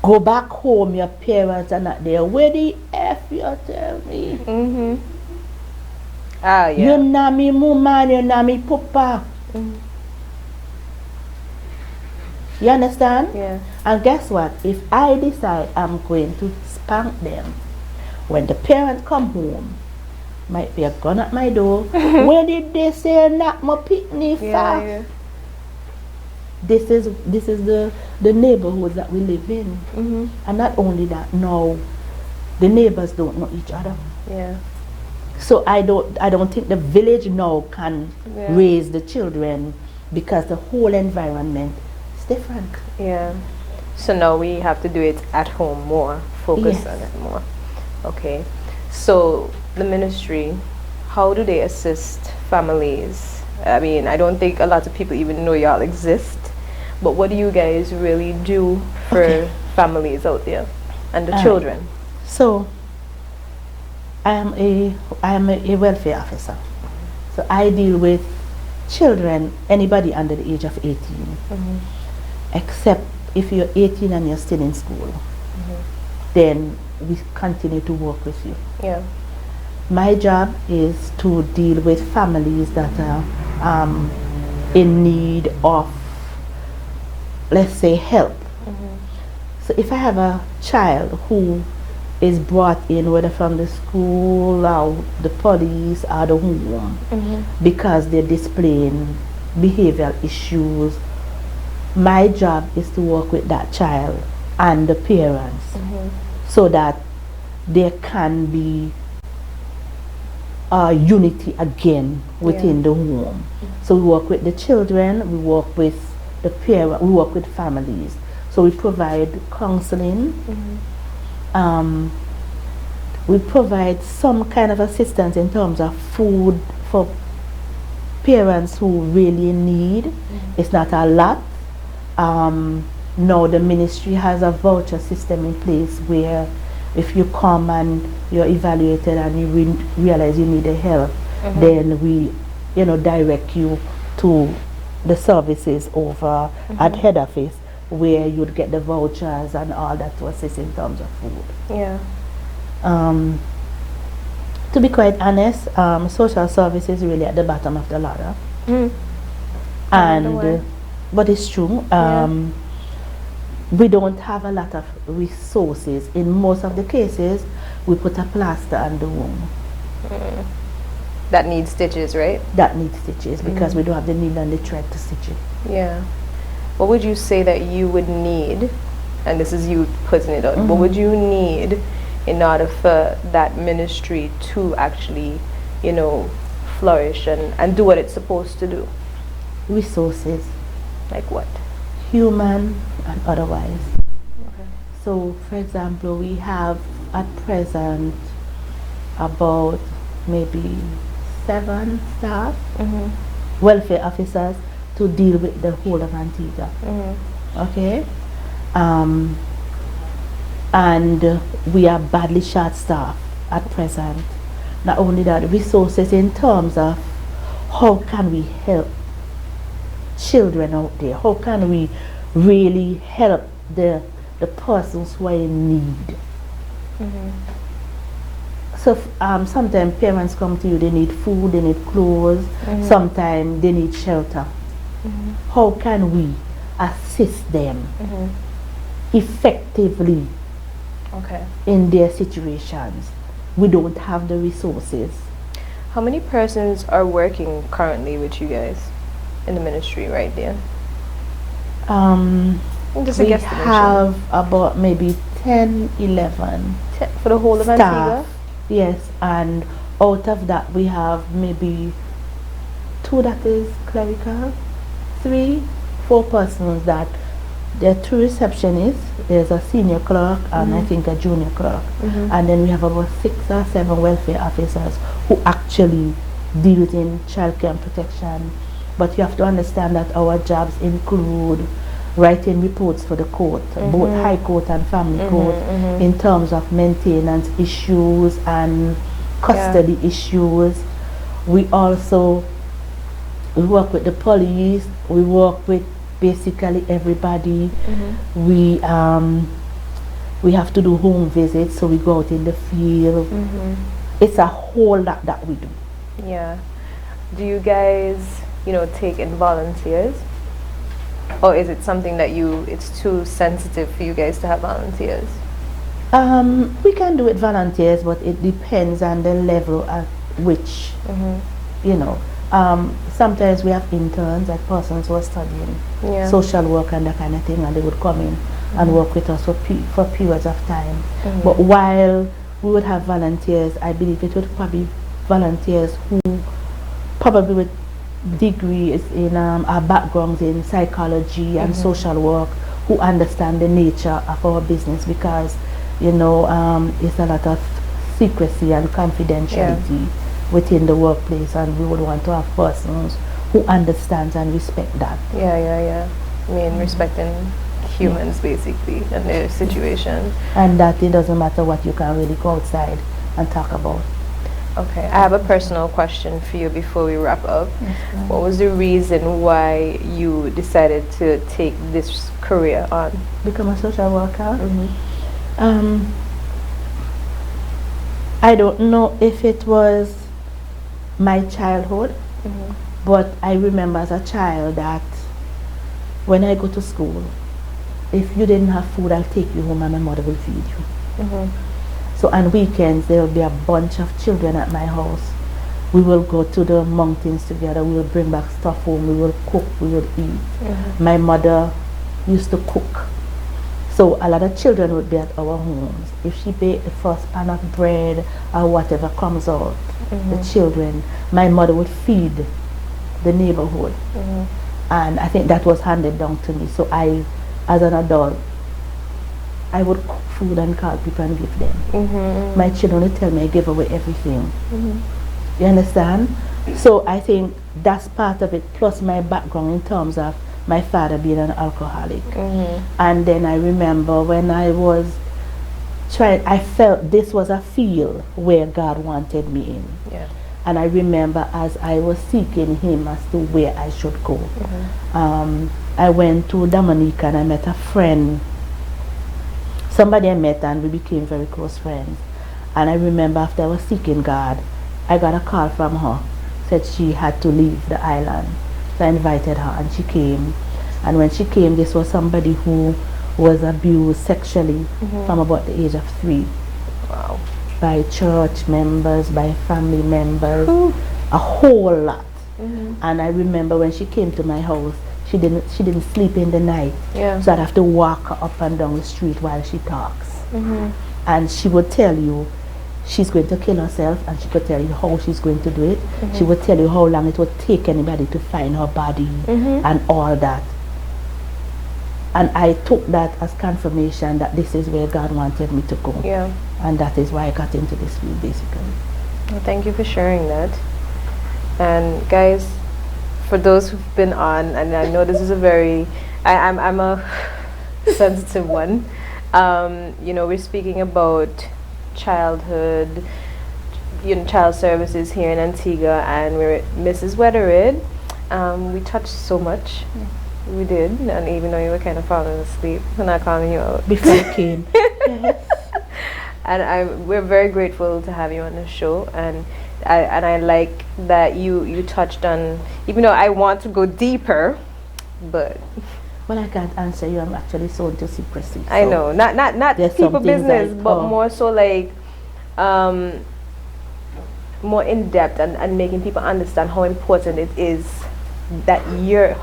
go back home, your parents are not there, where the F you tell me? Ah, yeah. You know me mama, you know me papa. You understand? Yeah. And guess what? If I decide I'm going to spank them, when the parents come home, might be a gun at my door. Where did they say knock my picnic for? Yeah. This is the neighborhood that we live in. And not only that, no, the neighbors don't know each other. Yeah. So I don't think the village now can Yeah. raise the children because the whole environment is different. Yeah. So now we have to do it at home more, focus Yes. on it more. Okay. So the ministry, how do they assist families? I mean, I don't think a lot of people even know y'all exist, but what do you guys really do for Okay. families out there and the Alright. children? So I am a welfare officer. So I deal with children, anybody under the age of 18, except if you're 18 and you're still in school, then we continue to work with you. Yeah. My job is to deal with families that are in need of, let's say, help. So if I have a child who is brought in, whether from the school or the police or the home, because they're displaying behavioral issues, my job is to work with that child and the parents so that there can be unity again within the home. So we work with the children, we work with the parents, we work with families. So we provide counseling, we provide some kind of assistance in terms of food for parents who really need. It's not a lot. Now the ministry has a voucher system in place where if you come and you're evaluated and you realize you need help, then we, direct you to the services over at head office where you'd get the vouchers and all that to assist in terms of food. Yeah. To be quite honest, social services really at the bottom of the ladder. And but it's true. We don't have a lot of resources. In most of the cases, we put a plaster on the wound. That needs stitches, right? That needs stitches because we don't have the needle and the thread to stitch it. Yeah. What would you say that you would need, and this is you putting it out, what would you need in order for that ministry to actually, flourish and do what it's supposed to do? Resources. Like what? Human and otherwise. So, for example, we have at present about maybe 7 staff, welfare officers, to deal with the whole of Antigua. Okay? And we are badly short staffed at present. Not only that, resources in terms of how can we help children out there? How can we really help the persons who are in need? So sometimes parents come to you, they need food, they need clothes, sometimes they need shelter. How can we assist them effectively in their situations? We don't have the resources. How many persons are working currently with you guys in the ministry right there? Just a We guesstimation. have about maybe 10, 11 For the whole of Antigua? staff. Yes, and out of that we have maybe 2 that is clerical, 3, 4 persons that there are 2 receptionists, there's a senior clerk and I think a junior clerk. And then we have about 6 or 7 welfare officers who actually deal in childcare and protection. But you have to understand that our jobs include writing reports for the court, both high court and family court, in terms of maintenance issues and custody issues. We also work with the police, we work with basically everybody. We have to do home visits, so we go out in the field. It's a whole lot that we do. Yeah. Do you guys, take in volunteers? Or is it something that it's too sensitive for you guys to have volunteers? We can do it volunteers, but it depends on the level at which, sometimes we have interns, like persons who are studying social work and that kind of thing, and they would come in and work with us for periods of time. But while we would have volunteers, I believe it would probably volunteers who probably with degrees in our backgrounds in psychology and social work, who understand the nature of our business, because it's a lot of secrecy and confidentiality within the workplace, and we would want to have persons who understand and respect that. I mean, respecting humans basically and their situation. And that it doesn't matter what, you can really go outside and talk about. Okay, I have a personal question for you before we wrap up. What was the reason why you decided to take this career on? Become a social worker? I don't know if it was my childhood, but I remember as a child that when I go to school, if you didn't have food, I'll take you home and my mother will feed you. So on weekends, there will be a bunch of children at my house. We will go to the mountains together. We will bring back stuff home. We will cook. We will eat. My mother used to cook. So a lot of children would be at our homes. If she baked the first pan of bread or whatever comes out, the children, my mother would feed the neighborhood. And I think that was handed down to me. So I, as an adult, I would cook food and call people and give them. My children would tell me I give away everything. You understand? So I think that's part of it, plus my background in terms of my father being an alcoholic. And then I remember when I was trying, I felt this was a field where God wanted me in. And I remember as I was seeking Him as to where I should go, I went to Dominica and I met a friend, somebody I met, and we became very close friends. And I remember after I was seeking God, I got a call from her, said she had to leave the island. So I invited her and she came. And when she came, this was somebody who was abused sexually from about the age of 3. Wow. By church members, by family members, a whole lot. And I remember when she came to my house, she didn't sleep in the night. So I'd have to walk her up and down the street while she talks. And she would tell you she's going to kill herself, and she could tell you how she's going to do it. She would tell you how long it would take anybody to find her body and all that. And I took that as confirmation that this is where God wanted me to go. Yeah. And that is why I got into this field, basically. Well, thank you for sharing that. And guys, for those who've been on, and I know this is a very, I'm a sensitive one. You know, we're speaking about childhood, child services here in Antigua, and we're at Mrs. Weatherid. We touched so much. We did, and even though you were kind of falling asleep, we're not calling you out. Before you came. Yes. And we're very grateful to have you on the show, and I like that you touched on, even though I want to go deeper, but Well, I can't answer you. I'm actually so into secrecy. I know, not there's people some things business, like, but more so like more in depth and making people understand how important it is that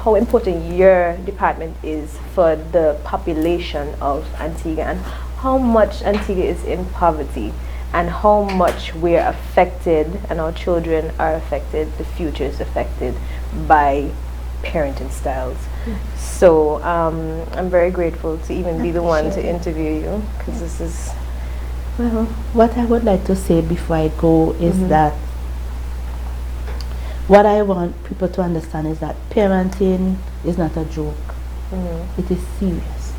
how important your department is for the population of Antigua, and how much Antigua is in poverty, and how much we're affected, and our children are affected, the future is affected by parenting styles. So I'm very grateful to even be the one to interview you, because this is... Well, what I would like to say before I go is that what I want people to understand is that parenting is not a joke. It is serious.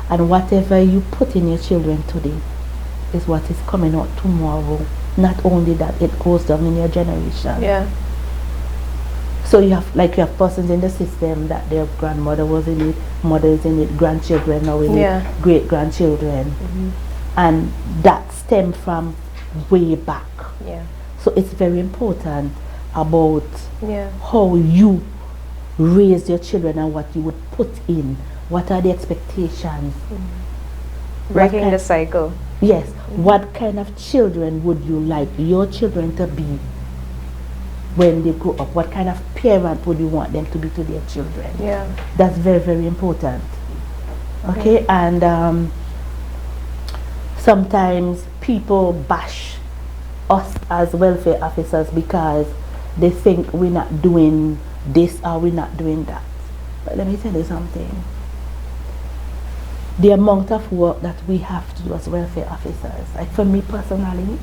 And whatever you put in your children today is what is coming out tomorrow. Not only that, it goes down in your generation. Yeah. So you have persons in the system that their grandmother was in it, mother is in it, grandchildren now in it, great grandchildren, and that stemmed from way back. Yeah. So it's very important about Yeah. how you raise your children and what you would put in. What are the expectations? Breaking the cycle. Yes. What kind of children would you like your children to be when they grow up? What kind of parent would you want them to be to their children? Yeah. That's very, very important. Okay, and sometimes people bash us as welfare officers because they think we're not doing this or we're not doing that. But let me tell you something. The amount of work that we have to do as welfare officers, like for me personally,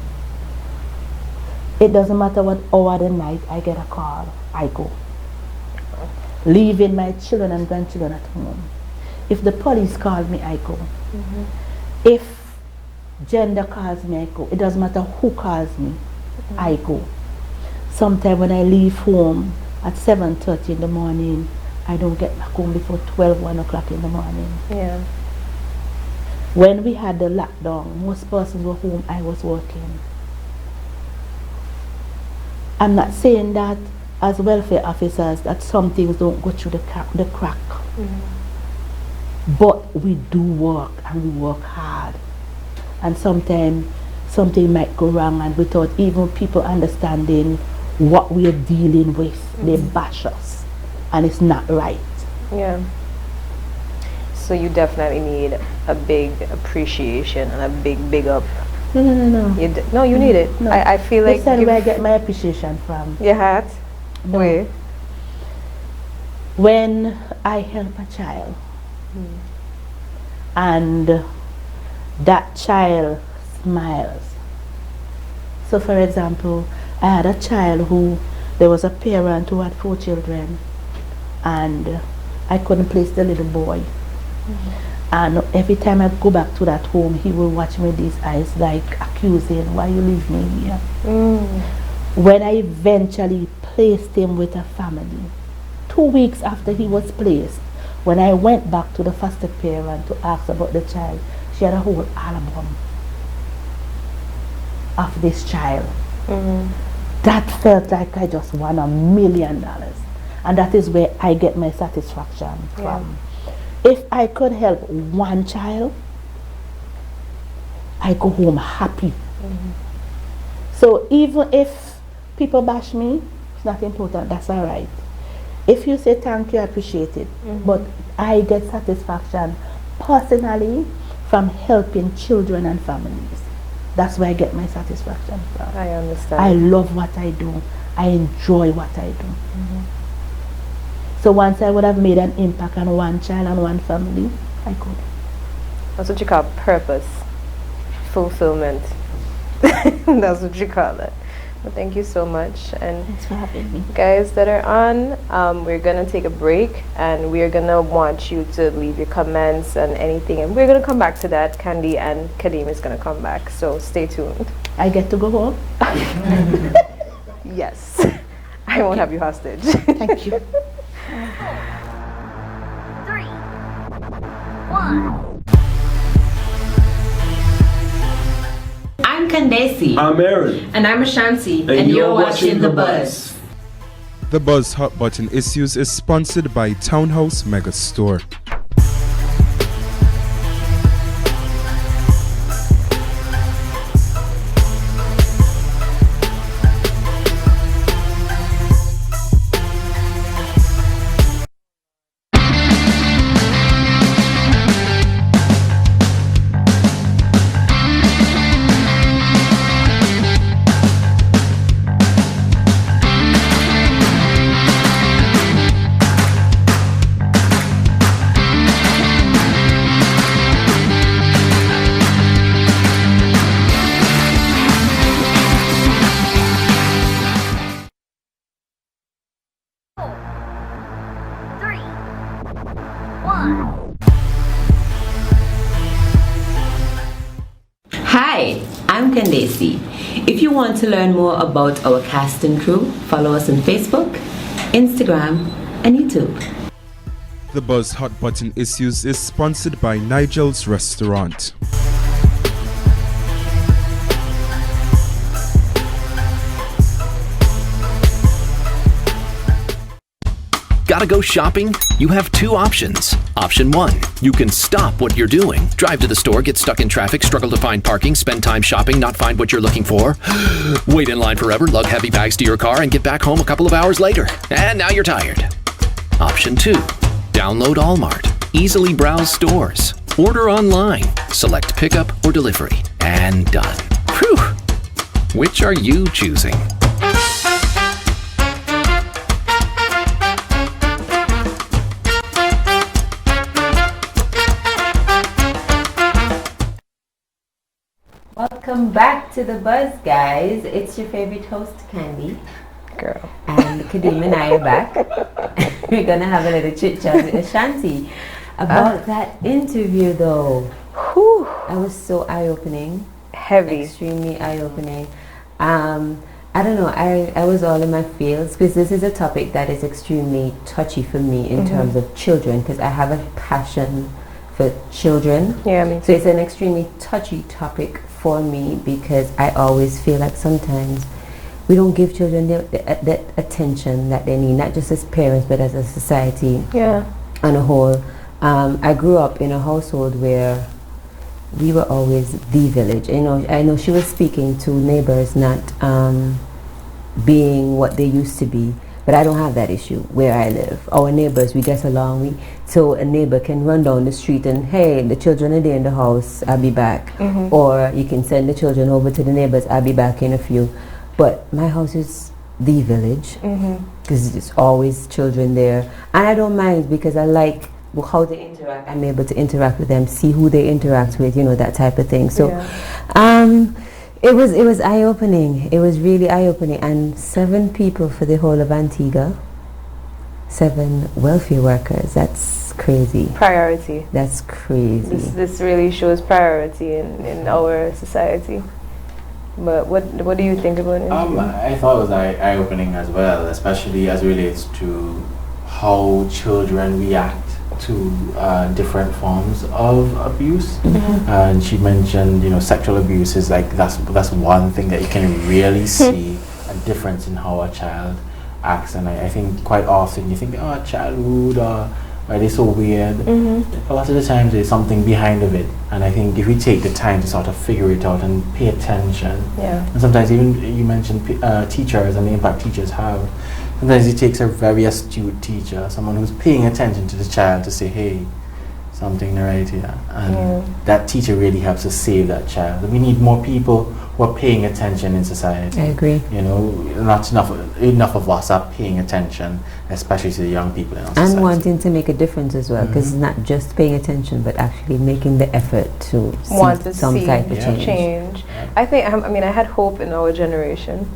it doesn't matter what hour of the night I get a call, I go. Leaving my children and grandchildren at home. If the police call me, I go. If gender calls me, I go. It doesn't matter who calls me, I go. Sometimes when I leave home at 7:30 in the morning, I don't get back home before 1 o'clock in the morning. Yeah. When we had the lockdown, most persons were home, I was working. I'm not saying that as welfare officers that some things don't go through the crack. But we do work, and we work hard. And sometimes something might go wrong, and without even people understanding what we are dealing with, they bash us, and it's not right. Yeah. So you definitely need a big appreciation and a big up. No. You need it. No. I feel like Listen, where I get my appreciation from. your hat. No. Where? When I help a child and that child smiles. So for example, I had a child there was a parent who had 4 children, and I couldn't place the little boy. And every time I go back to that home, he will watch me with these eyes like accusing, why you leave me here? When I eventually placed him with a family, 2 weeks after he was placed, when I went back to the foster parent to ask about the child, she had a whole album of this child. That felt like I just won $1 million. And that is where I get my satisfaction from. If I could help one child, I go home happy. So even if people bash me, it's not important, that's all right. If you say thank you, I appreciate it. But I get satisfaction personally from helping children and families. That's where I get my satisfaction from. I understand. I love what I do. I enjoy what I do. So once I would have made an impact on one child and one family, I could. That's what you call purpose, fulfillment. That's what you call it. Well, thank you so much. And Thanks for having me. guys that are on, we're gonna take a break and we're gonna want you to leave your comments and anything, and we're gonna come back to that. Candy and Kadeem is gonna come back, so stay tuned. I get to go home? Yes. I won't have you hostage. Thank you. 3, 1. I'm Candace. I'm Aaron. And I'm Ashanti. And you're watching The Buzz. The Buzz Hot Button Issues is sponsored by Townhouse Mega Store. Hi, I'm Candace. If you want to learn more about our cast and crew, follow us on Facebook, Instagram, and YouTube. The Buzz Hot Button Issues is sponsored by Nigel's Restaurant. Gotta go shopping? You have two options. Option 1, you can stop what you're doing. Drive to the store, get stuck in traffic, struggle to find parking, spend time shopping, not find what you're looking for. Wait in line forever, lug heavy bags to your car, and get back home a couple of hours later. And now you're tired. Option 2, download Allmart. Easily browse stores. Order online. Select pickup or delivery. And done. Phew! Which are you choosing? Welcome back to The Buzz, guys. It's your favorite host, Candy. Girl. And Kadeem and I are back. We're going to have a little chit-chat with Ashanti about that interview, though. Whew. That was so eye-opening. Heavy. Extremely eye-opening. I don't know, I was all in my feels because this is a topic that is extremely touchy for me in terms of children, because I have a passion for children. Yeah, me So it's an extremely touchy topic for me because I always feel like sometimes we don't give children the attention that they need, not just as parents but as a society on a whole. I grew up in a household where we were always the village. I know she was speaking to neighbors not being what they used to be, but I don't have that issue where I live. Our neighbors, we get along. So a neighbor can run down the street and, hey, the children are there in the house, I'll be back. Or you can send the children over to the neighbors, I'll be back in a few. But my house is the village because there's always children there. And I don't mind because I like how they interact. I'm able to interact with them, see who they interact with, that type of thing. So it was eye-opening. It was really eye-opening. And 7 people for the whole of Antigua. 7 welfare workers. That's crazy. Priority. That's crazy. This really shows priority in our society. But what do you think about it? I thought it was eye-opening as well, especially as it relates to how children react to different forms of abuse. And she mentioned, sexual abuse is like that's one thing that you can really see a difference in how a child acts. And I think quite often you think, oh, childhood, why are they so weird? A lot of the times there's something behind of it. And I think if we take the time to sort of figure it out and pay attention, and sometimes even you mentioned teachers and the impact teachers have. Sometimes it takes a very astute teacher, someone who's paying attention to the child, to say, hey, something to write here. And that teacher really helps to save that child. We need more people who are paying attention in society. I agree. You know, not enough of us are paying attention, especially to the young people in our society. And wanting to make a difference as well, because it's not just paying attention, but actually making the effort to Want see to some see type of change. I think, I mean, I had hope in our generation.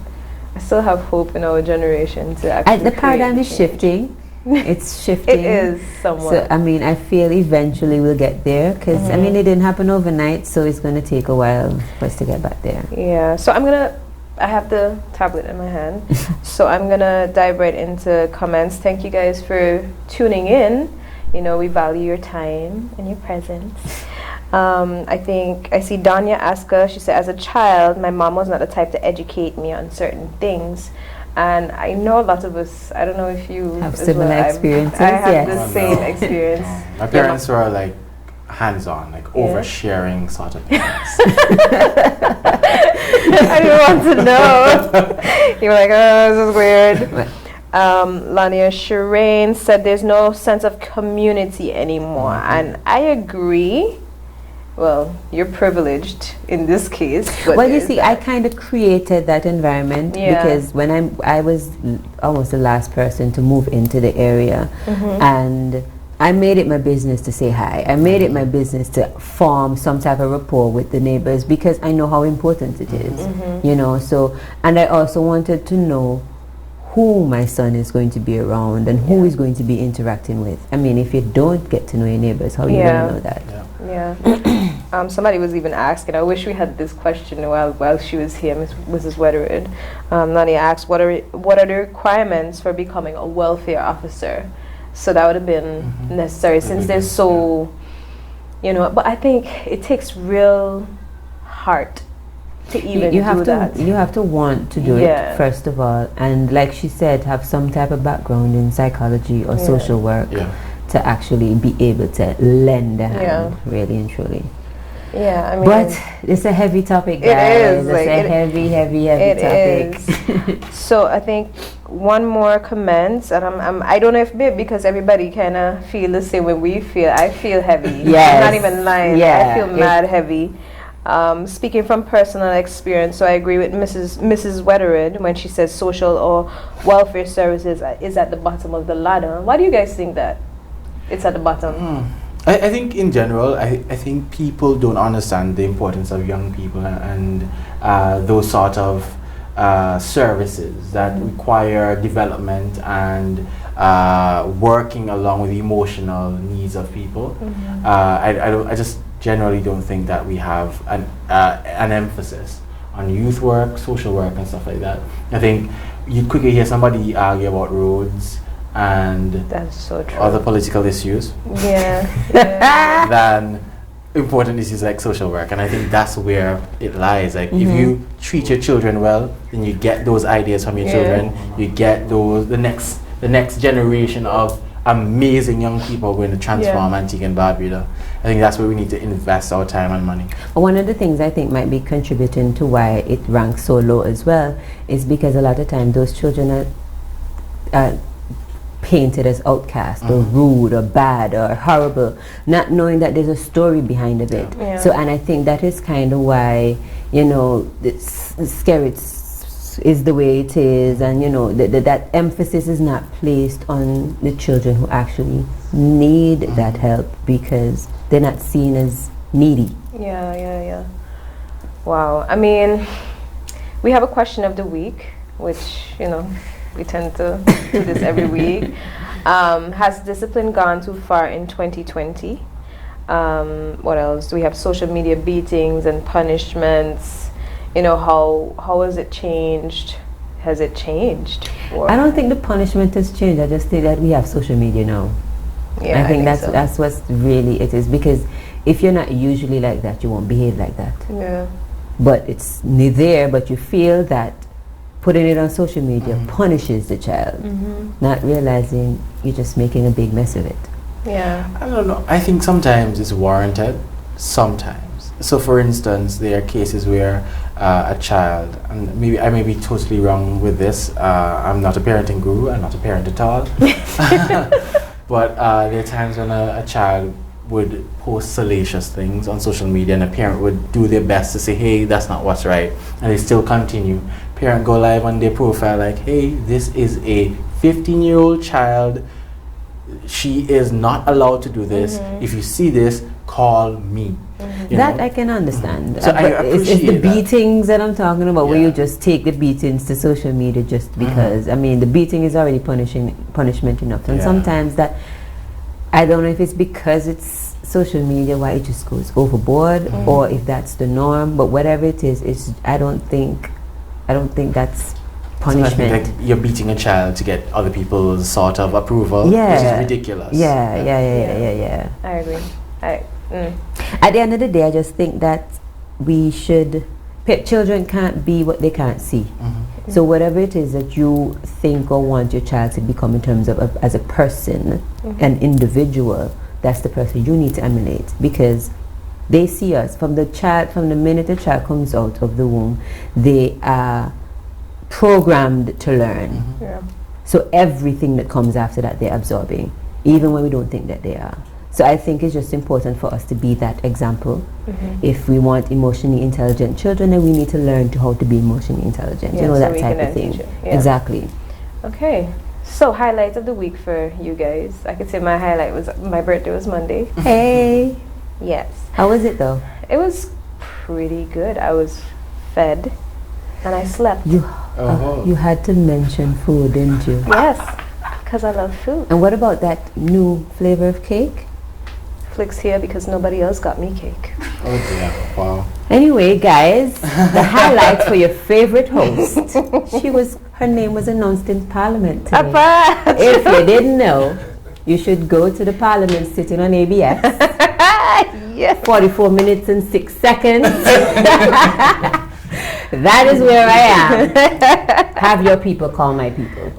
I still have hope in our generation to actually The paradigm is change. shifting. It's shifting. It is somewhat. So, I mean, I feel eventually we'll get there, because, I mean, it didn't happen overnight, so it's going to take a while for us to get back there. Yeah, so I have the tablet in my hand, so I'm gonna dive right into comments. Thank you guys for tuning in. You know, we value your time and your presence. I think I see Danya Aska. She said, as a child, my mom was not the type to educate me on certain things. And I know a lot of us, I don't know if you Have as similar well, experiences, I have yes. the same experience. My parents were like hands-on, like oversharing sort of parents. I didn't want to know. You were like, oh, this is weird. Lania Shireen said there's no sense of community anymore. And I agree. Well, you're privileged in this case. But Well, you see, I kind of created that environment because when I was almost the last person to move into the area, and I made it my business to say hi. I made it my business to form some type of rapport with the neighbors, because I know how important it is, you know. So, and I also wanted to know who my son is going to be around and who he's going to be interacting with. I mean, if you don't get to know your neighbors, how are you going to know that? Somebody was even asking, I wish we had this question while she was here, Mrs. Wetherwood. Nani asked, what are the requirements for becoming a welfare officer? So that would have been necessary, since they're so, you know, but I think it takes real heart to even you have do that. You have to want to do it, first of all, and like she said, have some type of background in psychology or social work to actually be able to lend a hand, really and truly. Yeah, I mean, but it's a heavy topic, guys. It is. It's a heavy topic. So I think one more comment, and I don't know if because everybody kind of feel the same way we feel. I feel heavy. I'm not even lying. I feel mad heavy. Speaking from personal experience, so I agree with Mrs. Wetherwood when she says social or welfare services is at the bottom of the ladder. Why do you guys think that it's at the bottom? I think in general, I think people don't understand the importance of young people and those sort of services that require development and working along with the emotional needs of people. I just generally don't think that we have an emphasis on youth work, social work, and stuff like that. I think you'd quickly hear somebody argue about roads and that's so true. Other political issues than important issues like social work. And I think that's where it lies. Like if you treat your children well, then you get those ideas from your children. You get the next generation of amazing young people going to transform Antigua and Barbuda. I think that's where we need to invest our time and money. One of the things I think might be contributing to why it ranks so low as well is because a lot of times those children are painted as outcast or rude or bad or horrible, not knowing that there's a story behind of it. So, and I think that is kind of why, you know, scary is the way it is, and you know that emphasis is not placed on the children who actually need that help, because they're not seen as needy. Wow. I mean, we have a question of the week, which, you know, we tend to do this every week. Has discipline gone too far in 2020? What else? We have social media beatings and punishments. You know, how has it changed? Has it changed? I don't think the punishment has changed. I just think that we have social media now. I think that's what's really it is, because if you're not usually like that, you won't behave like that. But it's there, but you feel that putting it on social media punishes the child, not realizing you're just making a big mess of it. I don't know. I think sometimes it's warranted. Sometimes. So for instance, there are cases where a child, and maybe I may be totally wrong with this, I'm not a parenting guru, I'm not a parent at all, but there are times when a child would post salacious things on social media, and a parent would do their best to say, hey, that's not what's right, and they still continue. Parent go live on their profile like, hey, this is a 15-year-old child. She is not allowed to do this. If you see this, call me. You That know? I can understand. So I But it's the appreciate that. beatings that I'm talking about, where Yeah. you just take the beatings to social media just because. I mean, the beating is already punishment enough, and Yeah. sometimes that, I don't know if it's because it's social media why it just goes overboard, or if that's the norm. But whatever it is, I don't think that's Sometimes punishment. like you're beating a child to get other people's sort of approval, which Yeah. is ridiculous. Yeah. I agree. At the end of the day, I just think that children can't be what they can't see. So whatever it is that you think or want your child to become in terms of as a person, an individual, that's the person you need to emulate, because they see us from the minute the child comes out of the womb, they are programmed to learn. Yeah. So everything that comes after that, they're absorbing, even when we don't think that they are. So I think it's just important for us to be that example. If we want emotionally intelligent children, then we need to learn how to be emotionally intelligent. Yeah, you know, so that we type can of then thing. teach it. Yeah. Exactly. Okay. So highlights of the week for you guys. I could say my highlight was my birthday was Monday. Hey, Yes. how was it though? It was pretty good. I was fed and I slept. You had to mention food, didn't you? Yes. Because I love food. And what about that new flavor of cake? Flicks here because nobody else got me cake. Oh dear. Wow. Anyway, guys, the highlights for your favorite host. Her name was announced in Parliament today. If you didn't know, you should go to the Parliament sitting on ABS. Yes. 44 minutes and 6 seconds. That is where I am. Have your people call my people.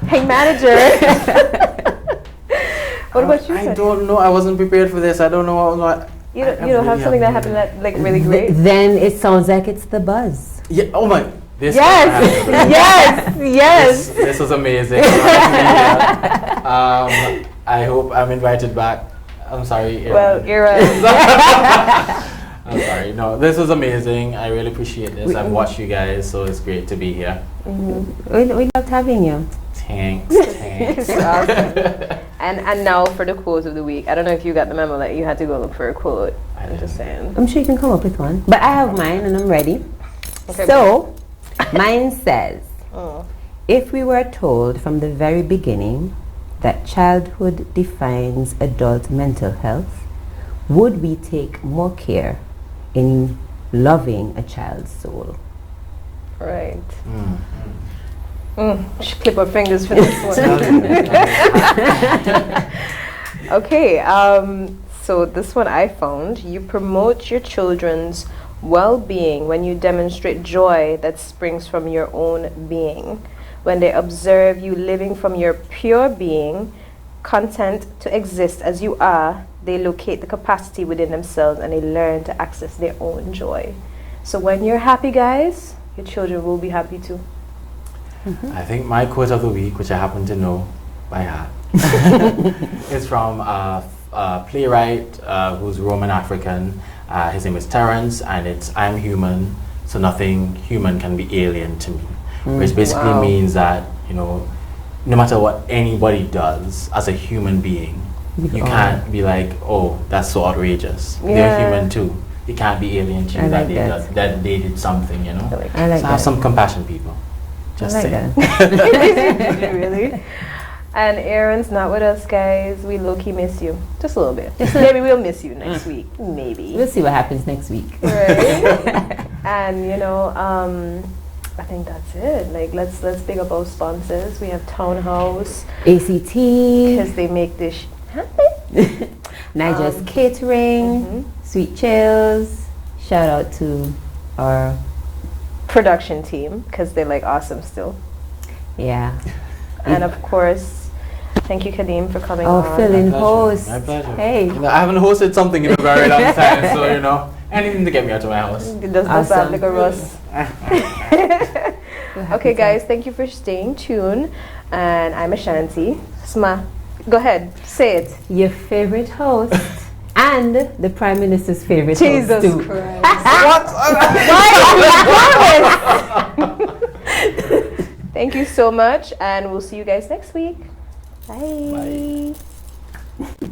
Hey, manager. What about you? I Sir? don't know. I wasn't prepared for this. I don't know what. You don't have something that happened that like really great? Then it sounds like it's the buzz. Yeah. Oh my. This. Yes. This was amazing. I hope I'm invited back. I'm sorry. Well, you're I'm sorry. No, this was amazing. I really appreciate this. I've watched you guys, so it's great to be here. We loved having you. Thanks. And now for the quote of the week. I don't know if you got the memo that you had to go look for a quote. I'm just saying. I'm sure you can come up with one. But I have mine and I'm ready. Okay. So, mine says, if we were told from the very beginning that childhood defines adult mental health, would we take more care in loving a child's soul? Right. Should clip our fingers for this one. Okay, so this one I found. You promote your children's well-being when you demonstrate joy that springs from your own being. When they observe you living from your pure being, content to exist as you are, they locate the capacity within themselves and they learn to access their own joy. So when you're happy, guys, your children will be happy too. I think my quote of the week, which I happen to know by heart, is from a playwright who's Roman African. His name is Terence, and it's "I'm human, so nothing human can be alien to me," which basically means that, you know, no matter what anybody does as a human being, you can't be like, oh, that's so outrageous. They're human too. It can't be alien to you that they did something, you know. I like so have some compassion, people. Just saying. Really? And Aaron's not with us, guys. We low-key miss you. Just a little bit. Maybe we'll miss you next week. Maybe. We'll see what happens next week. Right. And you know, I think that's it. Like, let's big up our sponsors. We have Townhouse, ACT, because they make this happen. Nigel's Catering, Sweet Chills. Shout out to our production team, because they're like awesome still. Yeah. And of course, thank you, Kadeem, for coming Oh, on. fill-in My host. pleasure. Hey. You know, I haven't hosted something in a very long time, so you know, anything to get me out of my house. Does that sound like a Russ? Okay, guys, thank you for staying tuned. And I'm Ashanti. Sma. Go ahead, say it. Your favorite host and the Prime Minister's favorite Jesus host too. Christ. Thank you so much, and we'll see you guys next week. Bye. Bye.